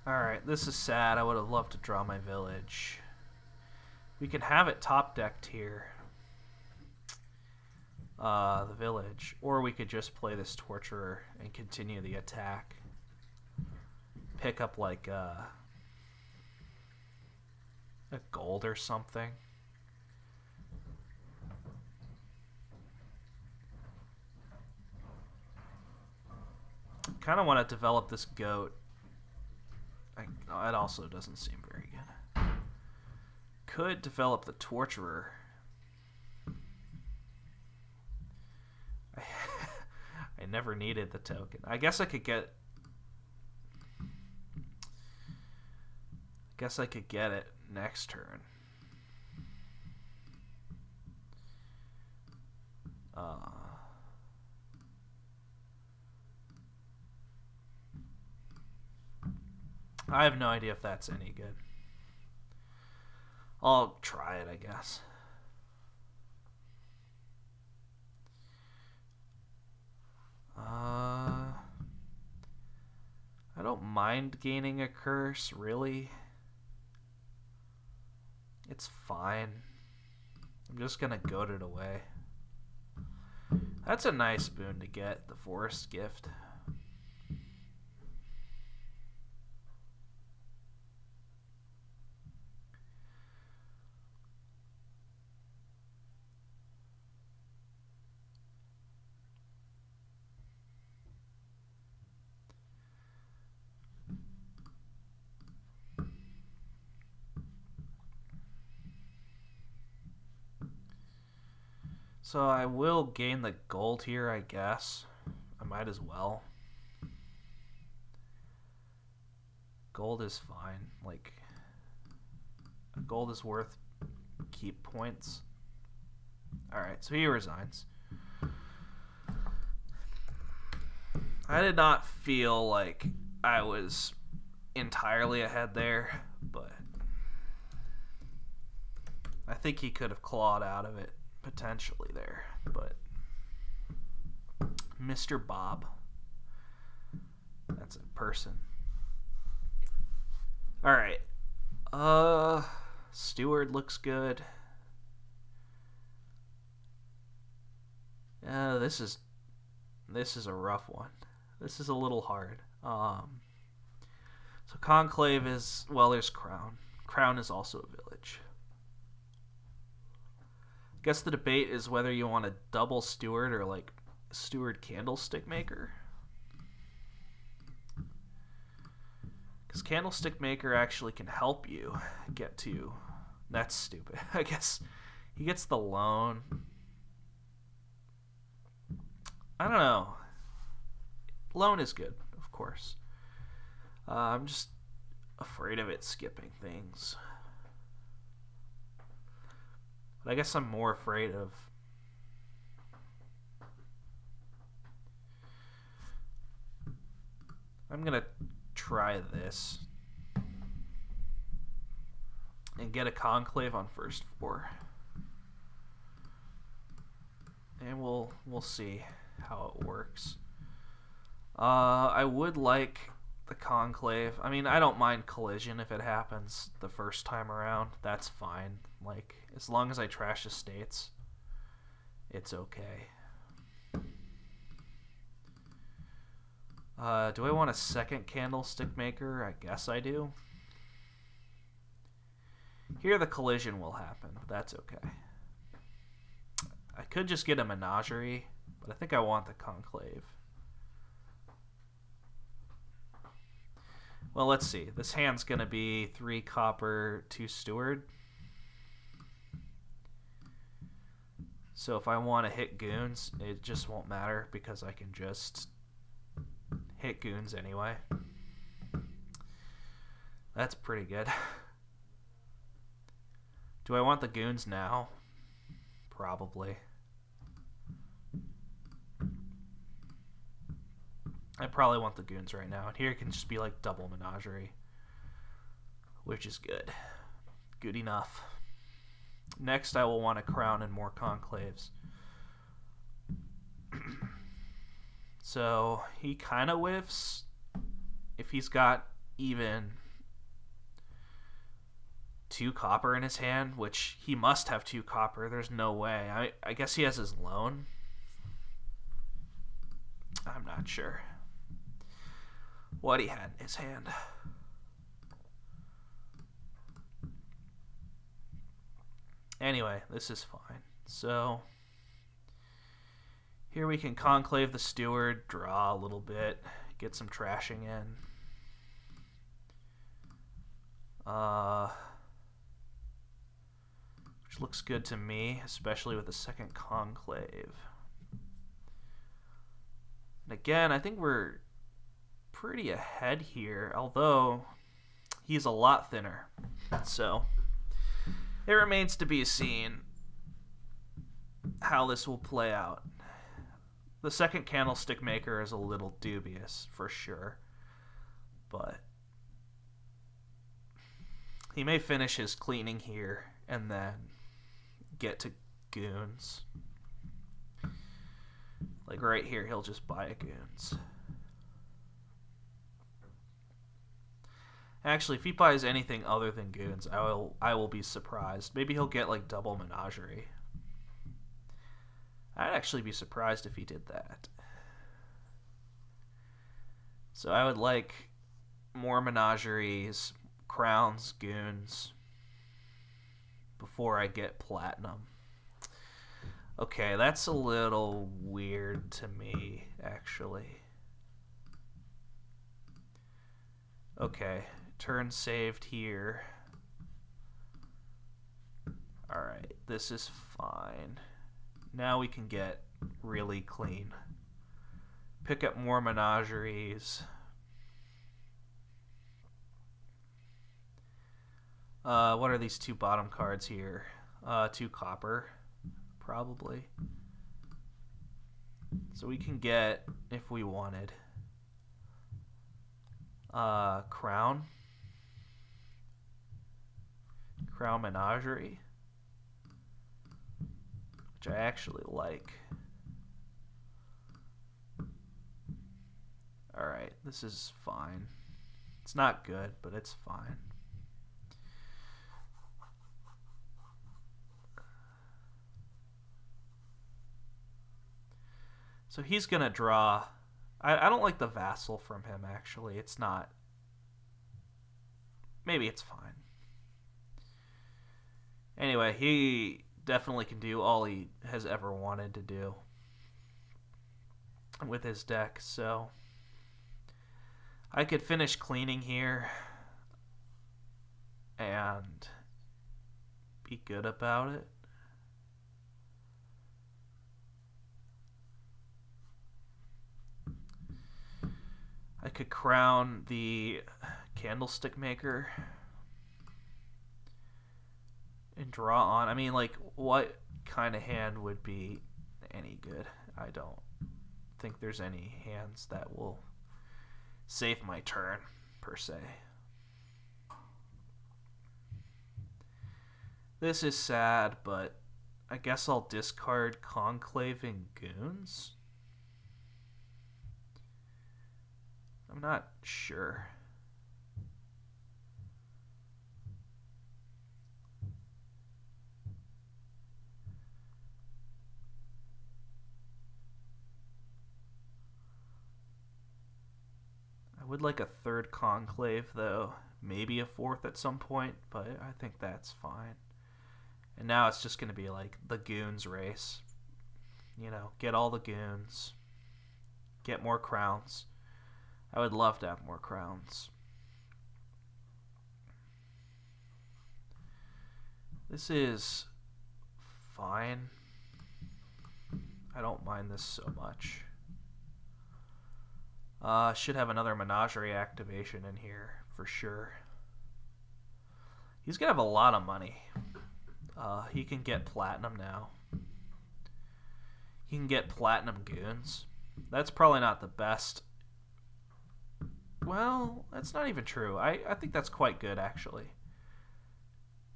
Speaker 1: Alright, this is sad. I would have loved to draw my village. We can have it top decked here. The village. Or we could just play this torturer and continue the attack. Pick up like a gold or something. Kind of want to develop this goat. It also doesn't seem very good. Could develop the torturer. I never needed the token. I guess I could get... Guess I could get it next turn. I have no idea if that's any good. I'll try it, I guess. I don't mind gaining a curse, really. It's fine. I'm just gonna goad it away. That's a nice boon to get, the Forest Gift. So I will gain the gold here, I guess. I might as well. Gold is fine. Like, gold is worth keep points. Alright, so he resigns. I did not feel like I was entirely ahead there, but I think he could have clawed out of it potentially there, but Mr. Bob, that's a person. All right, Steward looks good. This is a rough one. This is a little hard. So Conclave is, well, there's Crown. Crown is also a village. I guess the debate is whether you want a double Steward or like Steward Candlestick Maker. Because Candlestick Maker actually can help you get to... That's stupid. I guess he gets the loan. I don't know. Loan is good, of course. I'm just afraid of it skipping things. But I guess I'm more afraid of... I'm going to try this. And get a Conclave on first 4. And we'll see how it works. I would like the Conclave. I mean, I don't mind Collision if it happens the first time around. That's fine. Like, as long as I trash estates, it's okay. Do I want a second Candlestick Maker? I guess I do. Here the Collision will happen, but that's okay. I could just get a Menagerie, but I think I want the Conclave. Well, let's see. This hand's going to be 3 copper, 2 Steward. So if I want to hit goons, it just won't matter because I can just hit goons anyway. That's pretty good. Do I want the goons now? Probably. I probably want the goons right now. And here it can just be like double Menagerie, which is good. Good enough. Next, I will want a Crown and more Conclaves. So he kind of whiffs if he's got even 2 copper in his hand, which he must have 2 copper. There's no way. I guess he has his loan. I'm not sure what he had in his hand. Anyway, this is fine. So here we can Conclave the Steward, draw a little bit, get some trashing in. Which looks good to me, especially with the second Conclave. And again, I think we're pretty ahead here, although He's a lot thinner. So it remains to be seen how this will play out. The second candlestick maker is a little dubious, for sure. But he may finish his cleaning here and then get to goons. Like right here, he'll just buy a goons. Actually, if he buys anything other than goons, I will be surprised. Maybe he'll get like double menagerie. I'd actually be surprised if he did that. So I would like more menageries, crowns, goons before I get platinum. Okay, that's a little weird to me, actually. Okay, turn saved here. Alright, this is fine. Now we can get really clean. Pick up more menageries. What are these two bottom cards here? 2 copper, probably. So we can get, if we wanted, crown menagerie, which I actually like. Alright, this is fine. It's not good, but it's fine. So he's going to draw. I don't like the vassal from him, actually. It's not. Maybe it's fine. Anyway, he definitely can do all he has ever wanted to do with his deck, so I could finish cleaning here and be good about it. I could crown the candlestick maker and draw on. I mean, like, what kind of hand would be any good? I don't think there's any hands that will save my turn, per se. This is sad, but I guess I'll discard Conclave and Goons. I'm not sure. I would like a third Conclave, though. Maybe a fourth at some point, but I think that's fine. And now it's just going to be like the Goons race. You know, get all the Goons. Get more crowns. I would love to have more crowns. This is fine. I don't mind this so much. Should have another menagerie activation in here for sure. He's gonna have a lot of money. He can get platinum now. He can get platinum goons. That's probably not the best. Well, that's not even true. I think that's quite good, actually.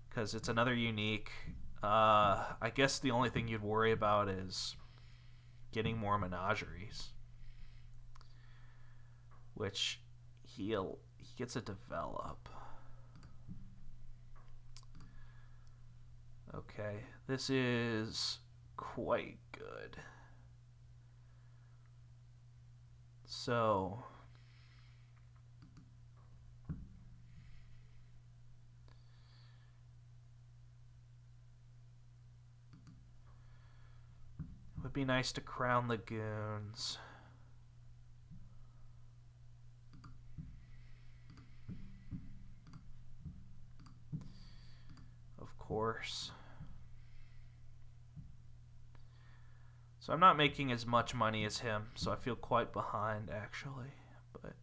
Speaker 1: Because it's another unique. I guess the only thing you'd worry about is getting more menageries. Which he gets a develop. Okay, this is quite good. So it would be nice to crown the goons. Of course. So I'm not making as much money as him, so I feel quite behind, actually. But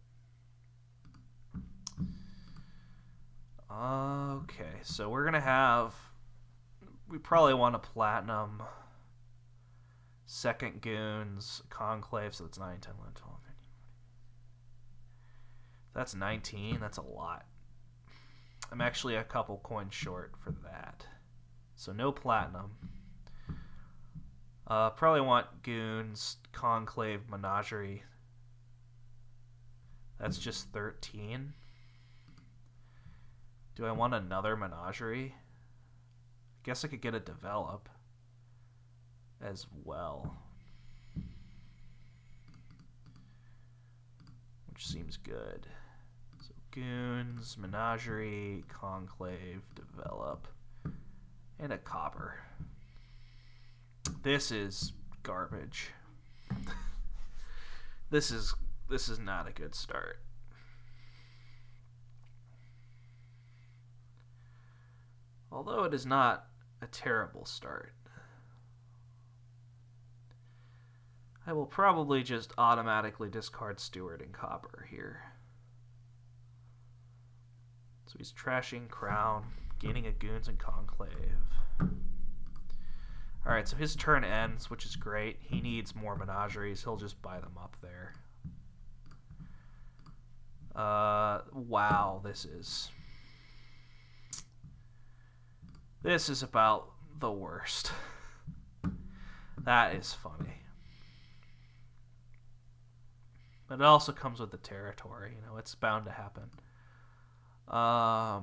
Speaker 1: Okay, so we're gonna have. We probably want a platinum. Second Goons, Conclave, so that's 9, 10, 11, 12, 13. That's 19, that's a lot. I'm actually a couple coins short for that. So no platinum. Probably want Goons, Conclave, Menagerie. That's just 13. Do I want another Menagerie? I guess I could get a Develop as well, which seems good. So Goons, Menagerie, Conclave, Develop, and a Copper. This is garbage. This is not a good start. Although it is not a terrible start. I will probably just automatically discard Steward and Copper here. So he's trashing Crown, gaining a Goons and Conclave. Alright, so his turn ends, which is great. He needs more Menageries. He'll just buy them up there. Wow, this is about the worst. That is funny. But it also comes with the territory, you know, it's bound to happen. I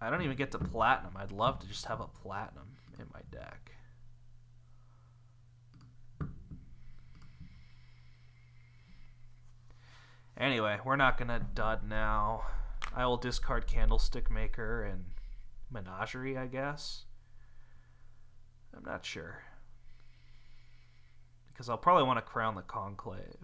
Speaker 1: don't even get to platinum. I'd love to just have a platinum in my deck. Anyway, we're not gonna dud now. I will discard Candlestick Maker and Menagerie, I guess. I'm not sure. Because I'll probably want to crown the Conclave.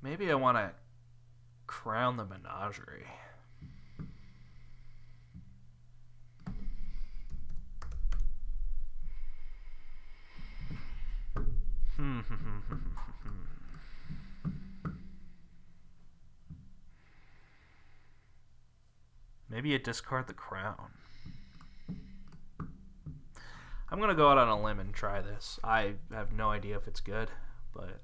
Speaker 1: Maybe I want to crown the Menagerie. Maybe you discard the Crown. I'm going to go out on a limb and try this. I have no idea if it's good, but...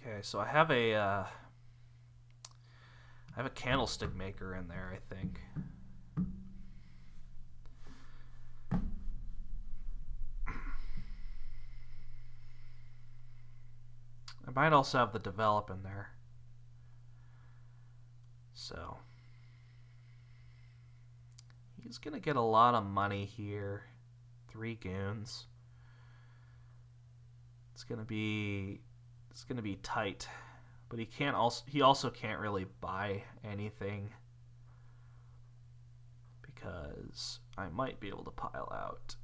Speaker 1: Okay, so I have a Candlestick Maker in there, I think. I might also have the Develop in there. So he's gonna get a lot of money here. 3 Goons. It's gonna be tight, but he also can't really buy anything because I might be able to pile out.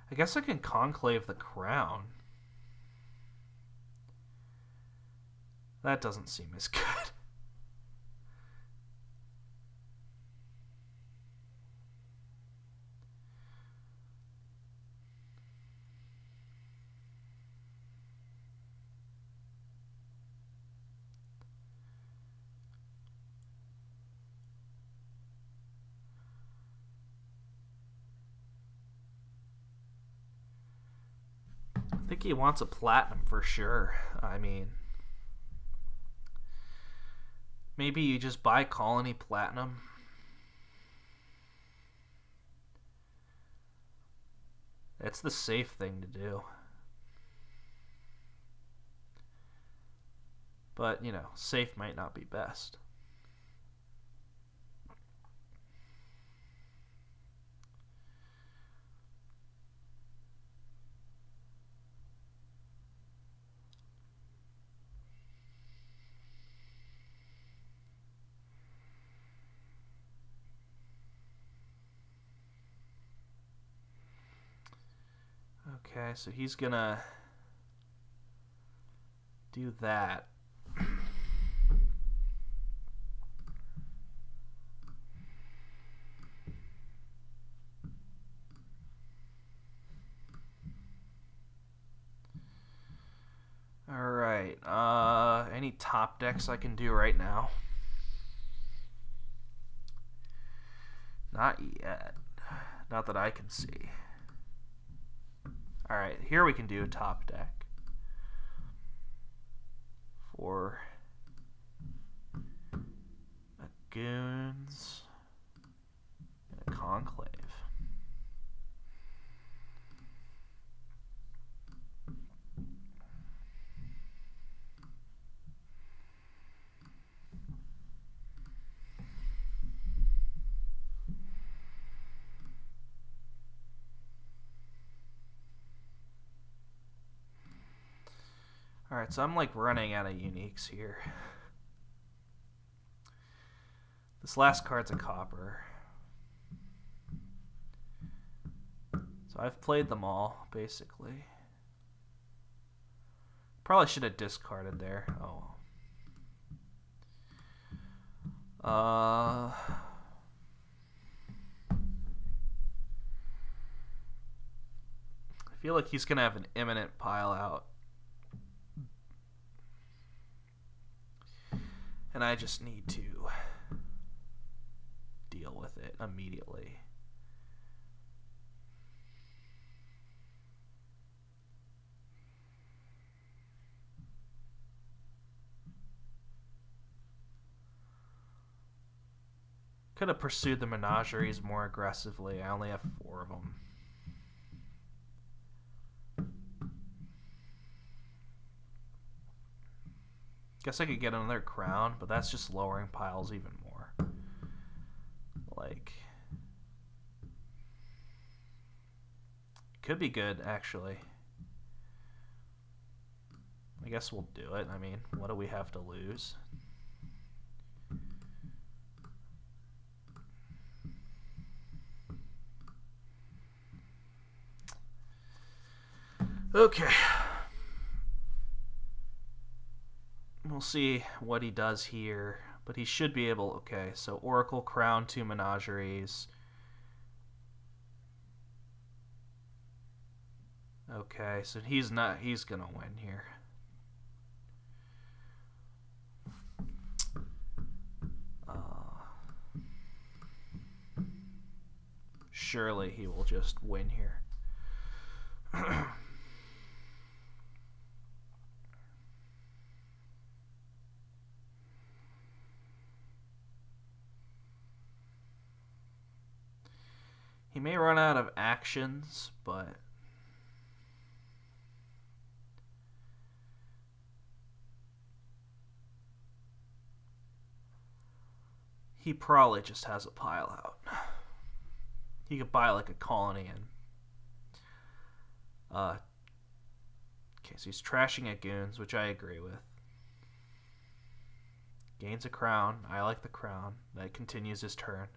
Speaker 1: I guess I can Conclave the Crown. That doesn't seem as good. I think he wants a platinum for sure. I mean, Maybe you just buy Colony Platinum. It's the safe thing to do. But, you know, safe might not be best. Okay, so he's gonna do that. Alright, any top decks I can do right now? Not yet. Not that I can see. Alright, here we can do a top deck. For a Goons and a Conclave. Alright, so I'm like running out of uniques here. This last card's a copper. So I've played them all, basically. Probably should have discarded there. Oh. I feel like he's going to have an imminent pile out. And I just need to deal with it immediately. Could have pursued the menageries more aggressively. I only have 4 of them. Guess I could get another crown, but that's just lowering piles even more. Like, could be good, actually. I guess we'll do it. I mean, what do we have to lose? Okay. We'll see what he does here, but he should be able. Okay, so Oracle, Crown, 2 Menageries. Okay, so he's gonna win here. Surely he will just win here. He may run out of actions, but he probably just has a pile out. He could buy like a colony and okay, so he's trashing at Goons, which I agree with. Gains a crown. I like the crown. That continues his turn.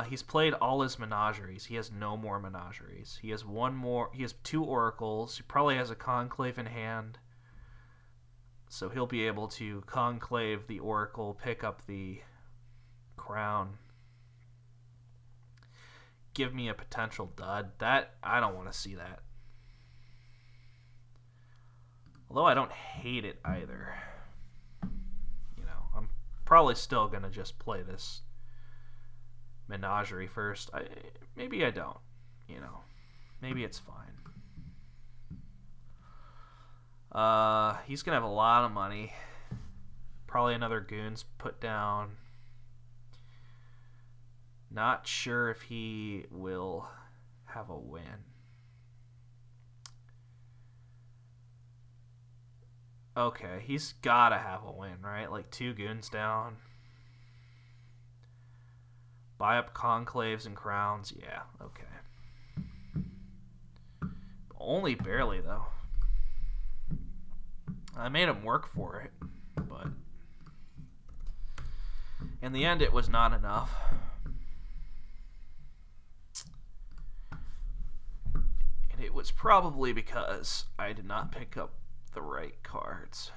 Speaker 1: He's played all his menageries. He has no more menageries. He has 1 more. He has 2 oracles. He probably has a conclave in hand. So he'll be able to conclave the oracle, pick up the crown. Give me a potential dud. That, I don't want to see that. Although I don't hate it either. You know, I'm probably still going to just play this menagerie first. Maybe I don't. You know, maybe it's fine. He's going to have a lot of money Probably another goons put down. Not sure if he will have a win. Okay, he's gotta have a win, right? Like 2 goons down. Buy up conclaves and crowns. Yeah, okay. Only barely, though. I made him work for it, but in the end, it was not enough. And it was probably because I did not pick up the right cards.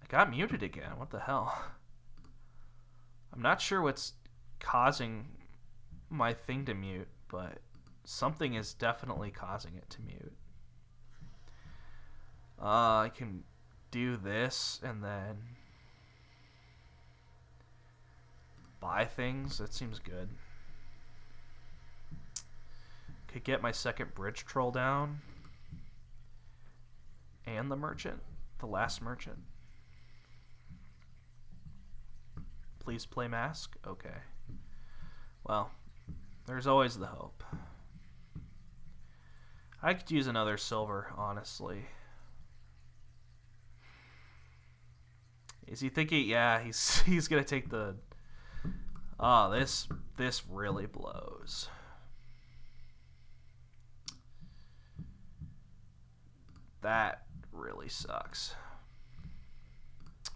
Speaker 1: got muted again. What the hell? I'm not sure what's causing my thing to mute, but something is definitely causing it to mute. I can do this and then buy things. That seems good. Could get my second bridge troll down. And the merchant. The last merchant. Please play mask? Okay. Well, there's always the hope. I could use another silver, honestly. Is he thinking? Yeah, he's gonna take the... Oh, this really blows. That really sucks.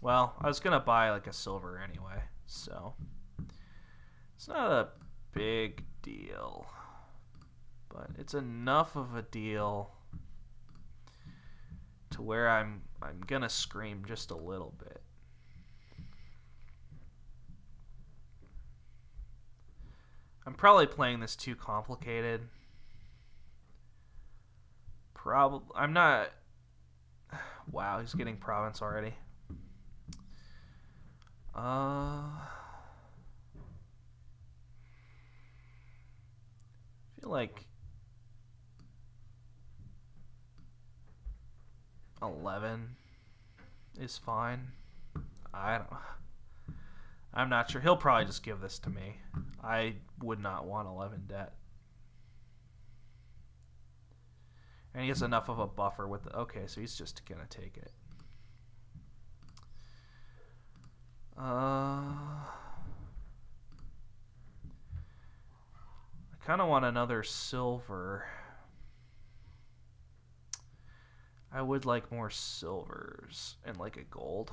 Speaker 1: Well, I was gonna buy like a silver anyway, so it's not a big deal, but it's enough of a deal to where I'm gonna scream just a little bit. I'm probably playing this too complicated. I'm not. Wow, he's getting province already. I feel like 11 is fine. I'm not sure. He'll probably just give this to me. I would not want 11 debt. And he has enough of a buffer with the... Okay, so he's just going to take it. I kind of want another silver. I would like more silvers and like a gold.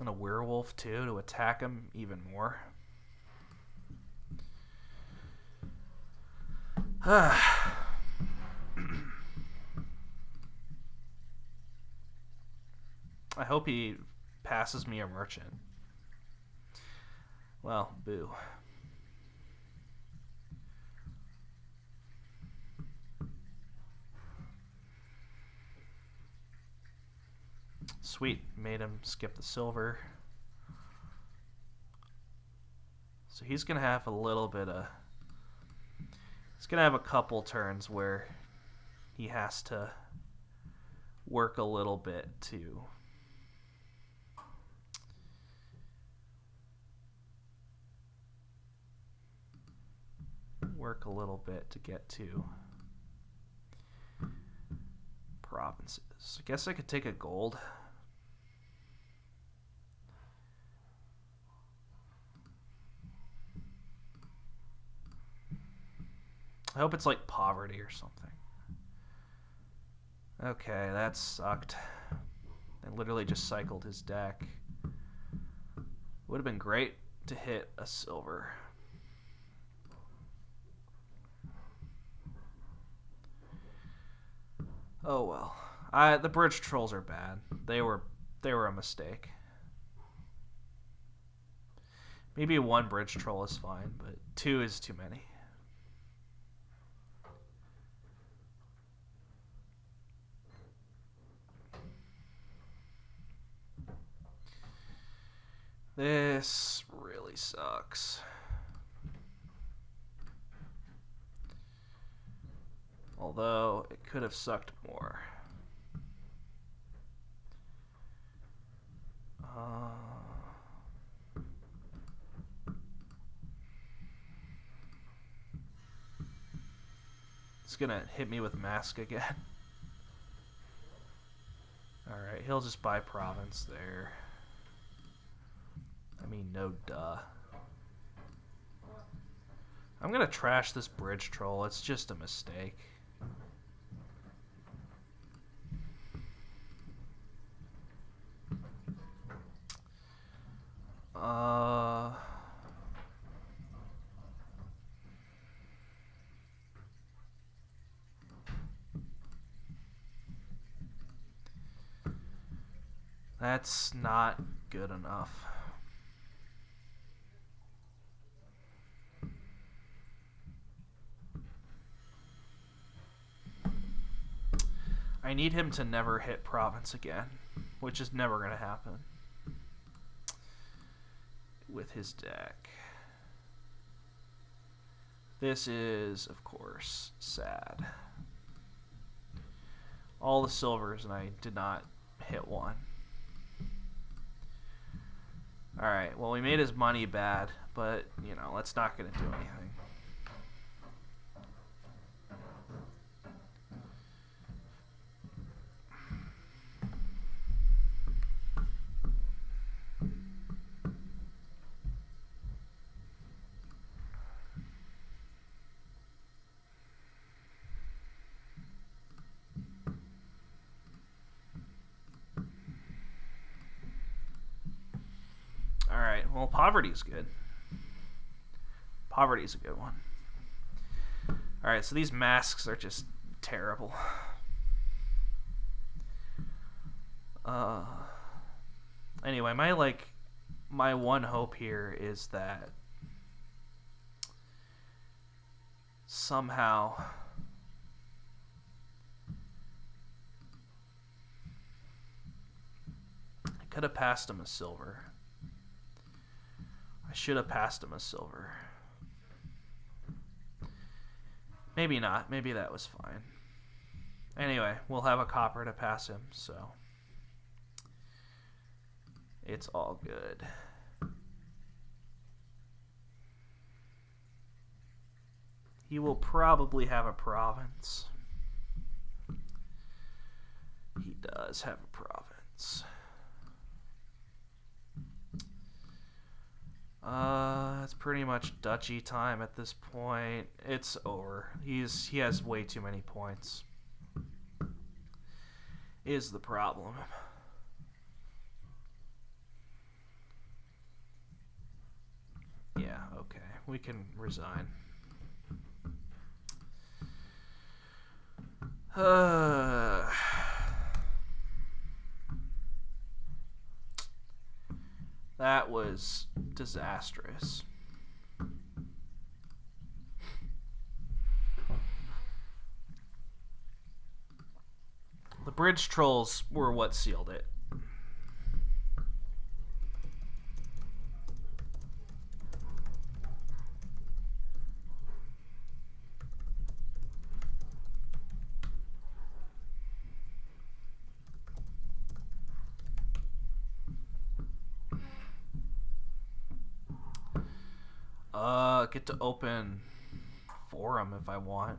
Speaker 1: And a werewolf too to attack him even more. I hope he passes me a merchant. Well, boo. Sweet, made him skip the silver. So he's gonna have a little bit of... He's gonna have a couple turns where he has to work a little bit to... get to provinces. I guess I could take a gold. I hope it's like poverty or something. Okay, that sucked. I literally just cycled his deck. Would have been great to hit a silver. Oh well. The bridge trolls are bad. They were a mistake. Maybe one bridge troll is fine, but two is too many. This really sucks. Although, it could have sucked more. It's gonna hit me with mask again. Alright, he'll just buy province there. I mean, no duh. I'm gonna trash this bridge troll. It's just a mistake. That's not good enough. I need him to never hit province again, which is never going to happen with his deck. This is, of course, sad. All the silvers, and I did not hit one. Alright, well, we made his money bad, but, you know, that's not going to do anything. Alright, well, poverty's good. Poverty's a good one. Alright, so these masks are just terrible. Anyway, my one hope here is that somehow I could have passed him a silver. I should have passed him a silver. Maybe not. Maybe that was fine. Anyway, we'll have a copper to pass him, so it's all good. He will probably have a province. He does have a province. It's pretty much duchy time at this point. It's over. He has way too many points. Is the problem. Yeah, okay. We can resign. That was disastrous. The bridge trolls were what sealed it. Get to open forum if I want.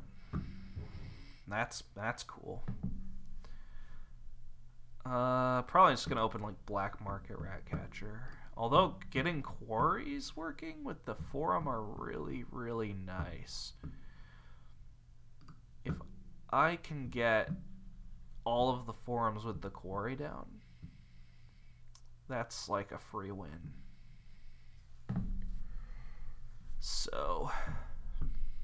Speaker 1: That's cool. Probably just gonna open like black market ratcatcher. Although getting quarries working with the forum are really, really nice. If I can get all of the forums with the quarry down, that's like a free win. So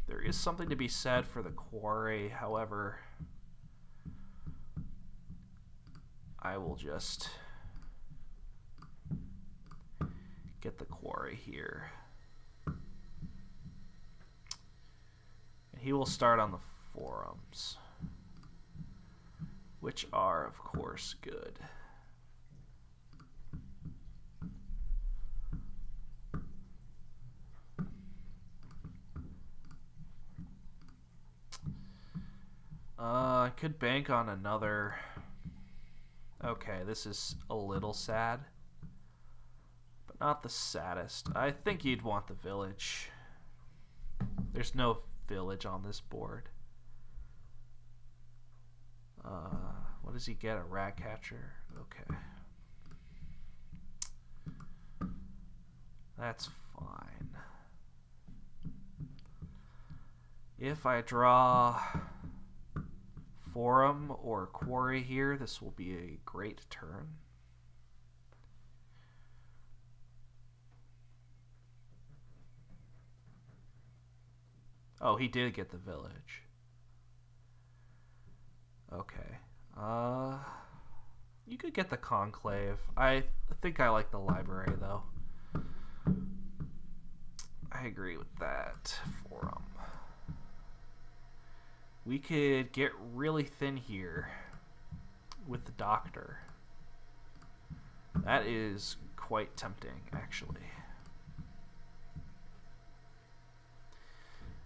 Speaker 1: there is something to be said for the quarry. However, I will just get the quarry here. And he will start on the forums, which are, of course, good. I could bank on another. Okay, this is a little sad, but not the saddest. I think you'd want the village. There's no village on this board. What does he get? A rat catcher? Okay. That's fine. If I draw forum or quarry here, this will be a great turn. Oh, he did get the village. Okay. You could get the Conclave. I think I like the library, though. I agree with that. Forum. We could get really thin here with the Doctor. That is quite tempting, actually.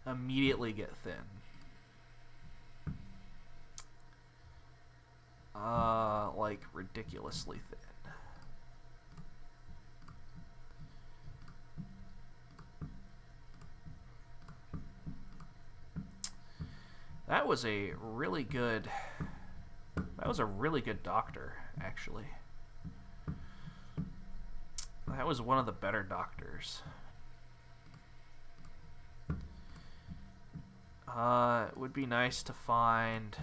Speaker 1: Immediately get thin. Like ridiculously thin. That was a really good Doctor, actually. That was one of the better Doctors. It would be nice to find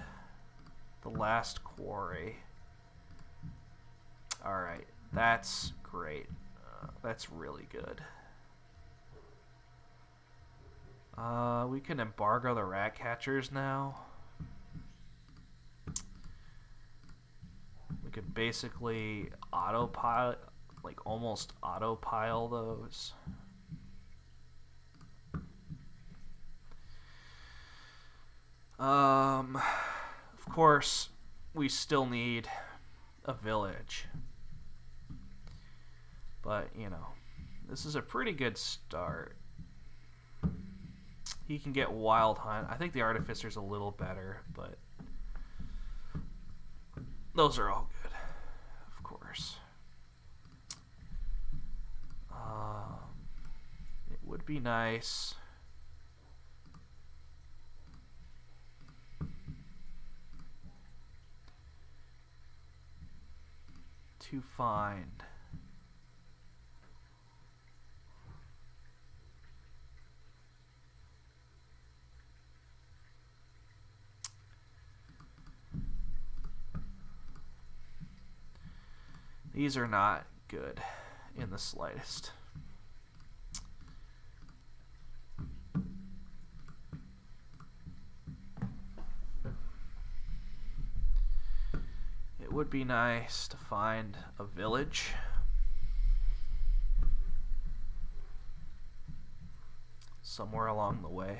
Speaker 1: the last quarry. Alright, that's great. That's really good. We can embargo the rat catchers now. We could basically autopile, like almost autopile those. Of course, we still need a village. But, you know, this is a pretty good start. He can get Wild Hunt. I think the Artificer's a little better, but those are all good, of course. It would be nice to find these are not good in the slightest. It would be nice to find a village. Somewhere along the way.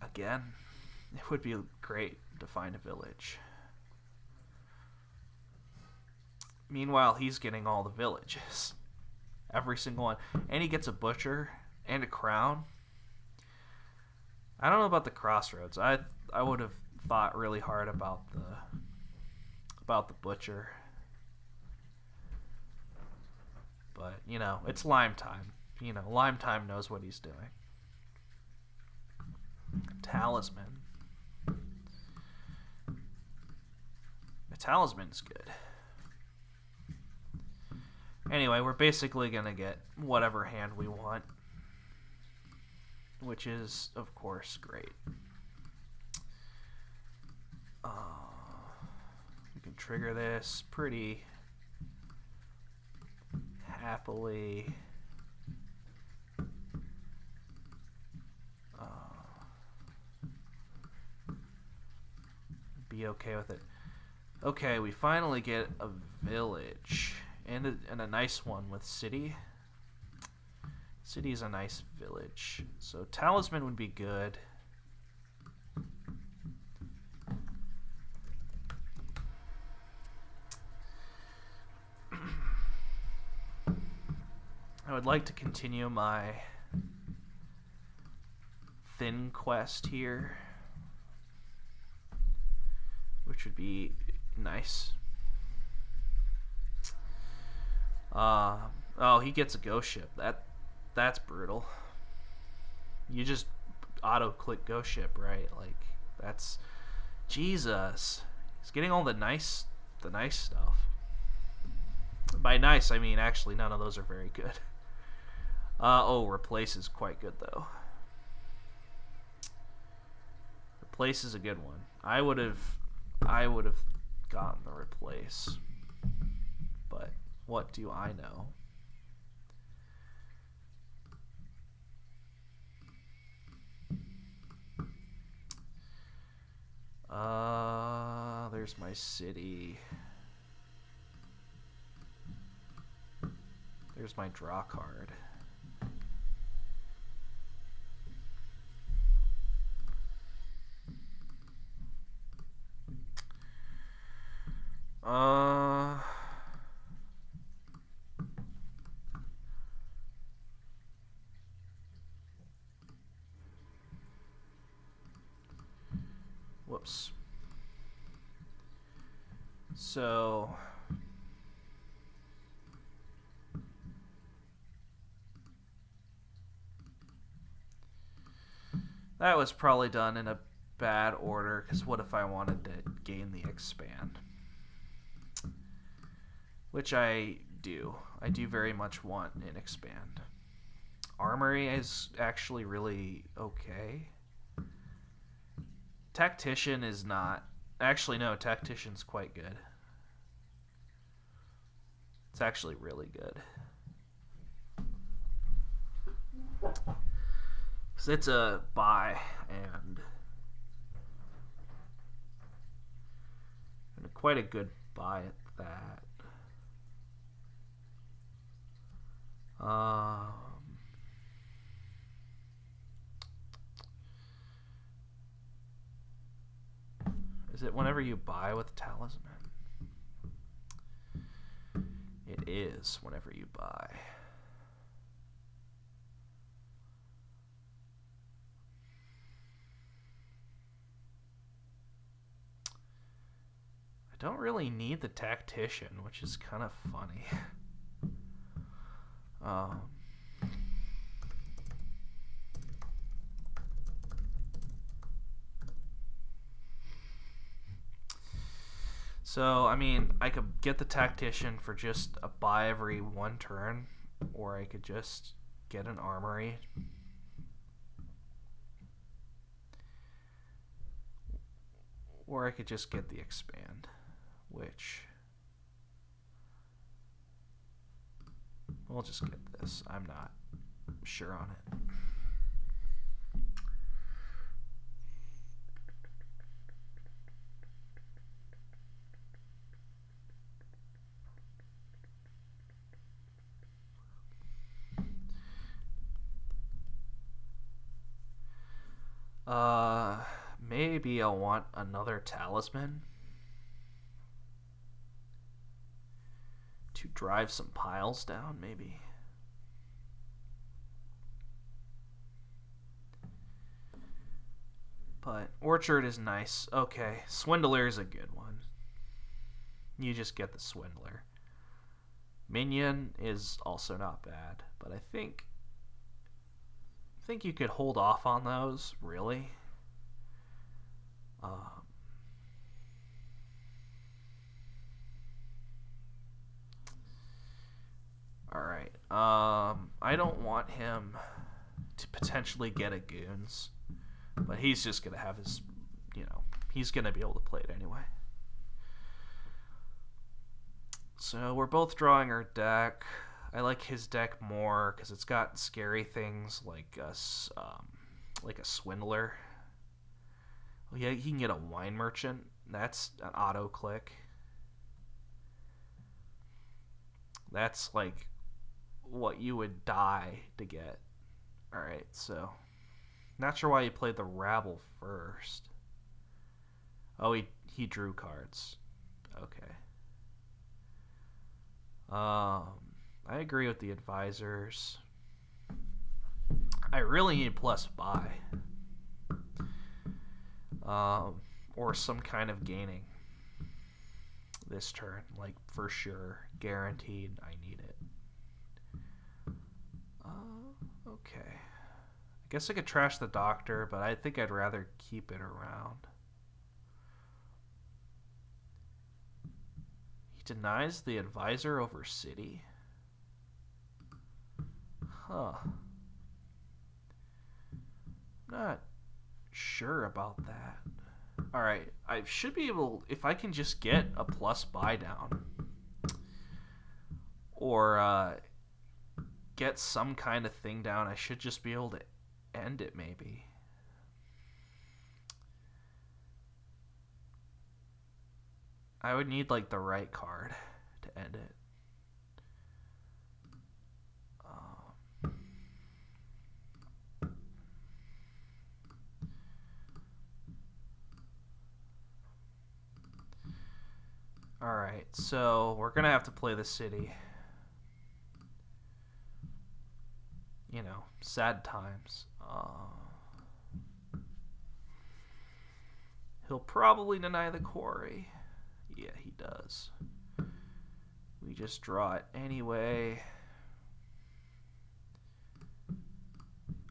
Speaker 1: Again, it would be great to find a village. Meanwhile, he's getting all the villages. Every single one. And he gets a butcher and a crown. I don't know about the crossroads. I would have thought really hard about the butcher. But, you know, it's Limetime. You know, Limetime knows what he's doing. Talisman. The talisman's good. Anyway, we're basically going to get whatever hand we want, which is, of course, great. We can trigger this pretty happily. Be okay with it. Okay, we finally get a village. And a nice one with city. City is a nice village. So talisman would be good. I would like to continue my thin quest here, which would be nice. Oh, he gets a ghost ship. That's brutal. You just auto-click ghost ship, right? Like, that's Jesus. He's getting all the nice stuff. By nice, I mean actually none of those are very good. Oh, replace is quite good though. Replace is a good one. I would have gotten the replace, but what do I know? There's my city. There's my draw card. Whoops. So that was probably done in a bad order, because what if I wanted to gain the expand? Which I do. I do very much want an expand. Armory is actually really okay. Tactician is not. Actually, no, Tactician's quite good. It's actually really good. Because it's a buy and quite a good buy at that. Is it whenever you buy with Talisman? It is whenever you buy. I don't really need the Tactician, which is kind of funny. So, I mean, I could get the Tactician for just a buy every one turn, or I could just get an Armory. Or I could just get the expand, which we'll just get this. I'm not sure on it. Maybe I'll want another Talisman to drive some piles down, maybe. But Orchard is nice. Okay, Swindler is a good one. You just get the Swindler. Minion is also not bad, but I think you could hold off on those, really. Alright. I don't want him to potentially get a Goons, but he's just going to have his, he's going to be able to play it anyway. So we're both drawing our deck. I like his deck more because it's got scary things like a Swindler. Oh yeah, he can get a Wine Merchant. That's an auto click. That's like what you would die to get. Alright, so not sure why he played the Rabble first. Oh, he drew cards. Okay. I agree with the advisors. I really need plus buy. Or some kind of gaining this turn. Like, for sure. Guaranteed I need it. Okay. I guess I could trash the Doctor, but I think I'd rather keep it around. He denies the advisor over city? Huh. Not sure about that. Alright, I should be able, if I can just get a plus buy down, or get some kind of thing down, I should just be able to end it maybe. I would need like the right card to end it. Alright, so we're going to have to play the city. You know, sad times. He'll probably deny the quarry. Yeah, he does. We just draw it anyway.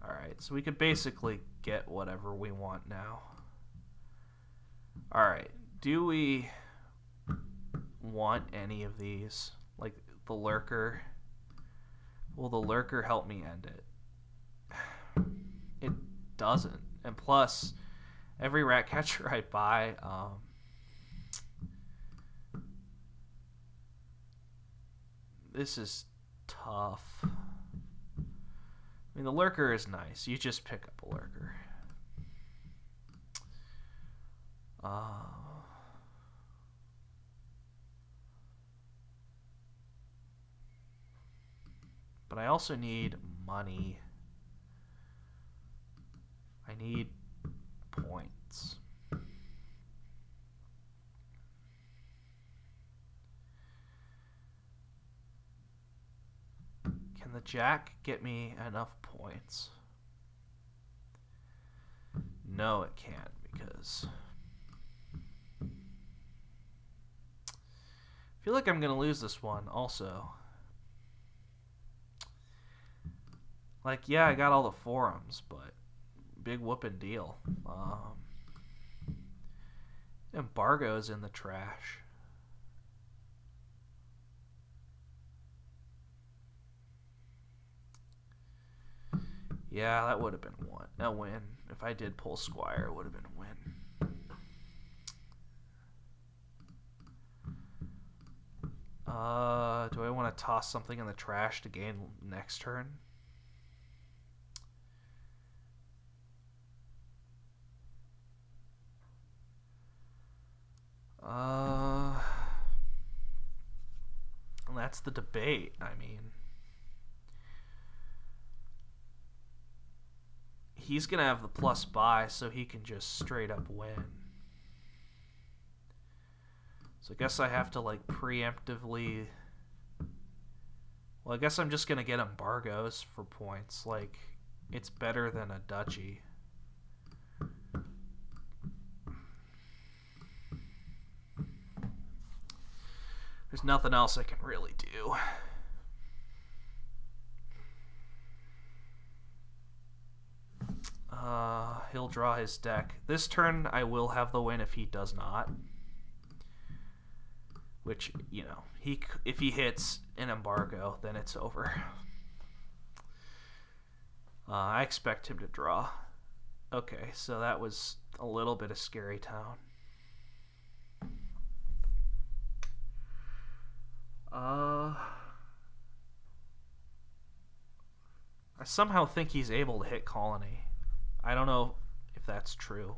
Speaker 1: Alright, so we could basically get whatever we want now. Alright, do we want any of these? Like the lurker? Will the lurker help me end it? It doesn't. And plus, every rat catcher I buy, this is tough. I mean, the lurker is nice. You just pick up a lurker. But I also need money. I need points. Can the jack get me enough points? No, it can't, because I feel like I'm gonna lose this one also. Like, yeah, I got all the forums, but big whooping deal. Embargo's in the trash. Yeah, that would have been a win. If I did pull Squire, it would have been a win. Do I want to toss something in the trash to gain next turn? That's the debate. I mean, he's gonna have the plus buy, so he can just straight up win. So I guess I have to like preemptively. Well, I guess I'm just gonna get embargoes for points. Like, it's better than a duchy. There's nothing else I can really do. He'll draw his deck. This turn I will have the win if he does not. Which, you know, if he hits an embargo, then it's over. I expect him to draw. Okay, so that was a little bit of Scary Town. I somehow think he's able to hit Colony. I don't know if that's true.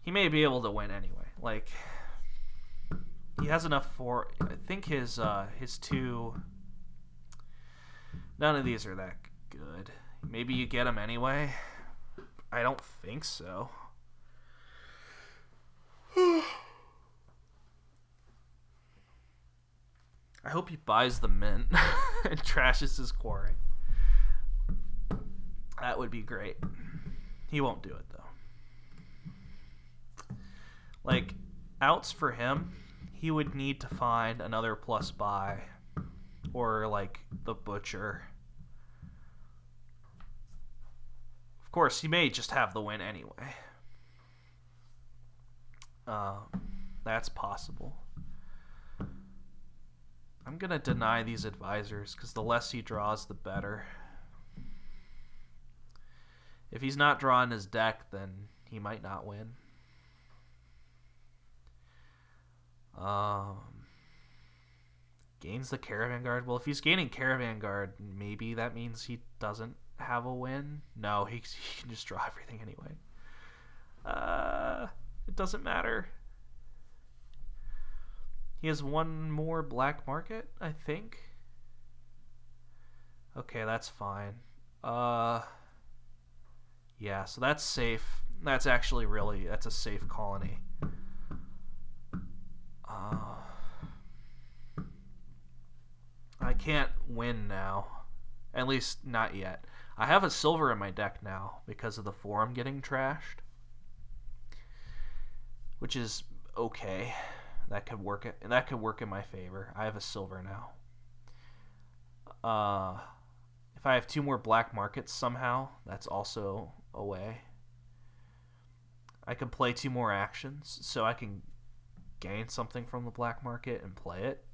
Speaker 1: He may be able to win anyway. Like, he has enough for. I think his two. None of these are that good. Maybe you get him anyway. I don't think so. I hope he buys the mint and trashes his quarry. That would be great. He won't do it, though. Like, outs for him, he would need to find another plus buy. Or, like, the butcher. Of course, he may just have the win anyway. That's possible. I'm going to deny these advisors, because the less he draws, the better. If he's not drawing his deck, then he might not win. Gains the Caravan Guard. Well, if he's gaining Caravan Guard, maybe that means he doesn't have a win. No, he can just draw everything anyway. It doesn't matter. He has one more black market, I think. Okay, that's fine. Yeah, so that's safe. That's actually that's a safe colony. I can't win now. At least not yet. I have a silver in my deck now because of the forum getting trashed, which is okay. That could work. That could work in my favor. I have a silver now. If I have 2 more black markets somehow, that's also a way. I can play 2 more actions, so I can gain something from the black market and play it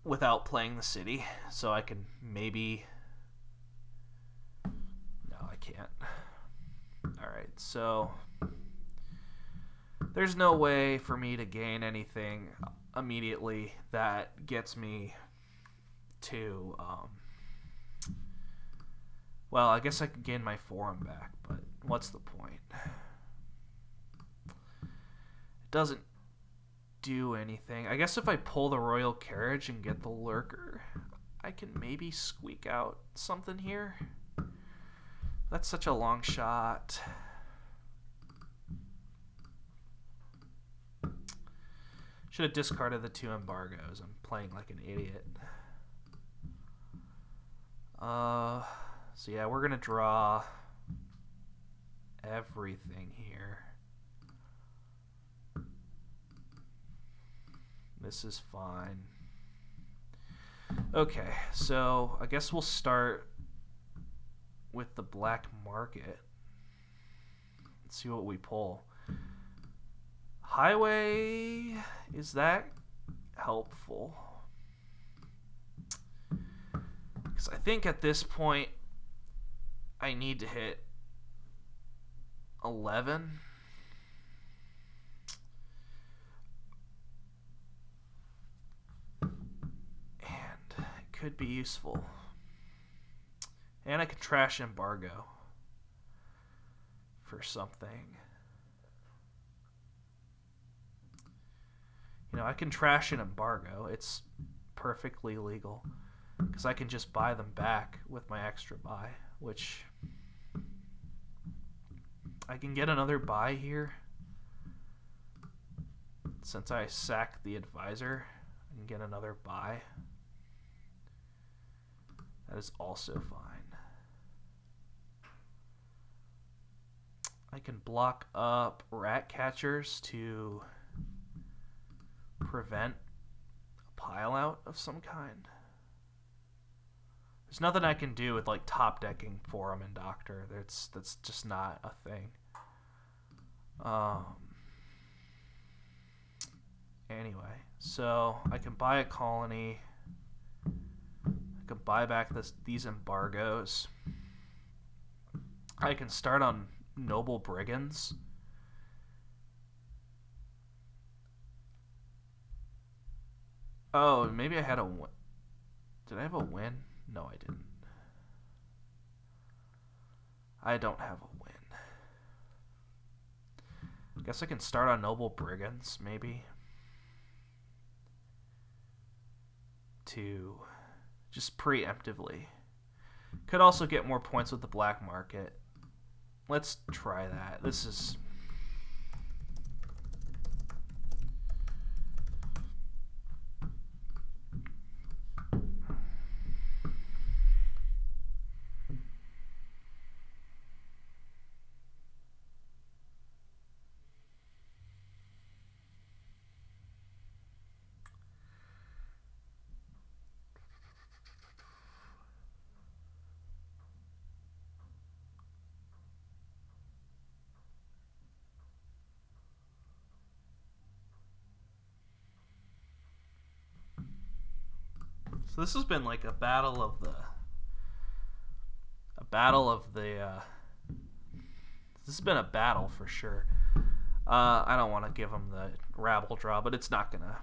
Speaker 1: without playing the city. So I can maybe... No, I can't. Alright, so there's no way for me to gain anything immediately that gets me to... well, I guess I could gain my forum back, but what's the point? It doesn't do anything. I guess if I pull the royal carriage and get the lurker, I can maybe squeak out something here. That's such a long shot. Should have discarded the 2 embargoes. I'm playing like an idiot. So yeah, we're gonna draw everything here. This is fine. Okay, so I guess we'll start with the black market. Let's see what we pull. Highway, is that helpful? Because I think at this point I need to hit 11. And it could be useful. And I could trash embargo for something. You know, I can trash an embargo. It's perfectly legal. Because I can just buy them back with my extra buy, which I can get another buy here. Since I sacked the advisor, I can get another buy. That is also fine. I can block up rat catchers to prevent a pile out of some kind. There's nothing I can do with like top decking forum and doctor. That's just not a thing. Anyway, so I can buy a colony. I can buy back these embargoes. I can start on noble brigands. Oh, maybe I had a win. Did I have a win? No, I didn't. I don't have a win. I guess I can start on noble brigands, maybe. To just preemptively. Could also get more points with the black market. Let's try that. This is... So this has been like a battle of the... This has been a battle for sure. I don't want to give him the rabble draw, but it's not gonna...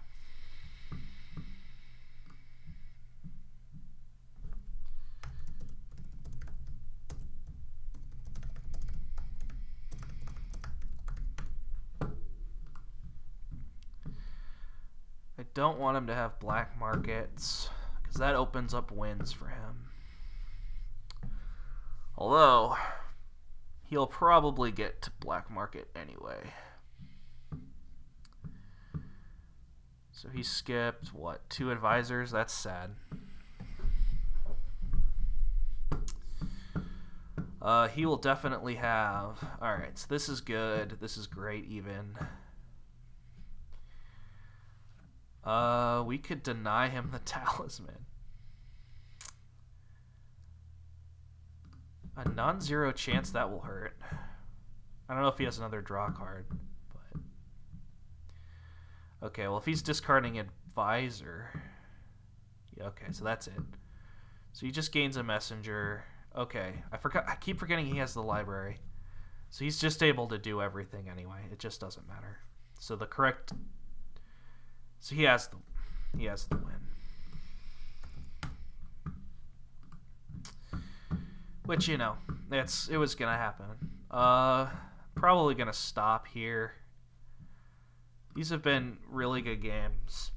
Speaker 1: don't want him to have black markets, because that opens up wins for him. Although, he'll probably get to black market anyway. So he skipped, what, 2 advisors? That's sad. He will definitely have... Alright, so this is good. This is great, even. We could deny him the talisman. A non-zero chance that will hurt. I don't know if he has another draw card, but... Okay, well, if he's discarding advisor... Yeah, okay, so that's it. So he just gains a messenger... Okay, I keep forgetting he has the library. So he's just able to do everything anyway. It just doesn't matter. So the correct... So he has the win. Which, you know, it was going to happen. Probably going to stop here. These have been really good games.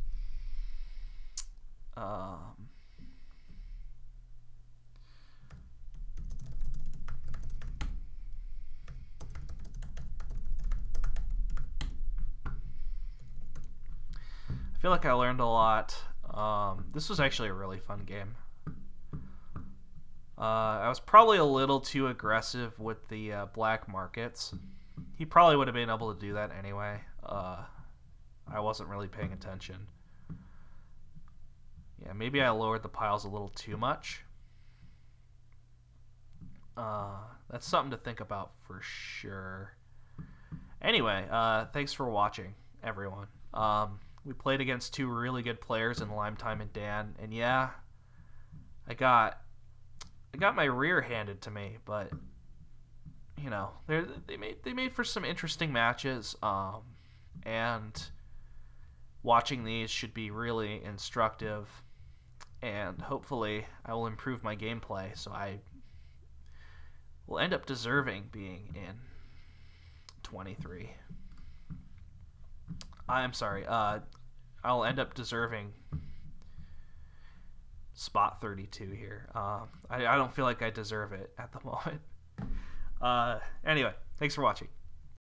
Speaker 1: I feel like I learned a lot. This was actually a really fun game. I was probably a little too aggressive with the black markets. He probably would have been able to do that anyway. I wasn't really paying attention. Yeah, maybe I lowered the piles a little too much. That's something to think about for sure. Anyway, thanks for watching, everyone. We played against 2 really good players in Limetime and Dan, and yeah, I got my rear handed to me, but you know, they made for some interesting matches, and watching these should be really instructive, and hopefully I will improve my gameplay so I will end up deserving being in 23. I'm sorry, I'll end up deserving spot 32 here. I don't feel like I deserve it at the moment. Anyway, thanks for watching.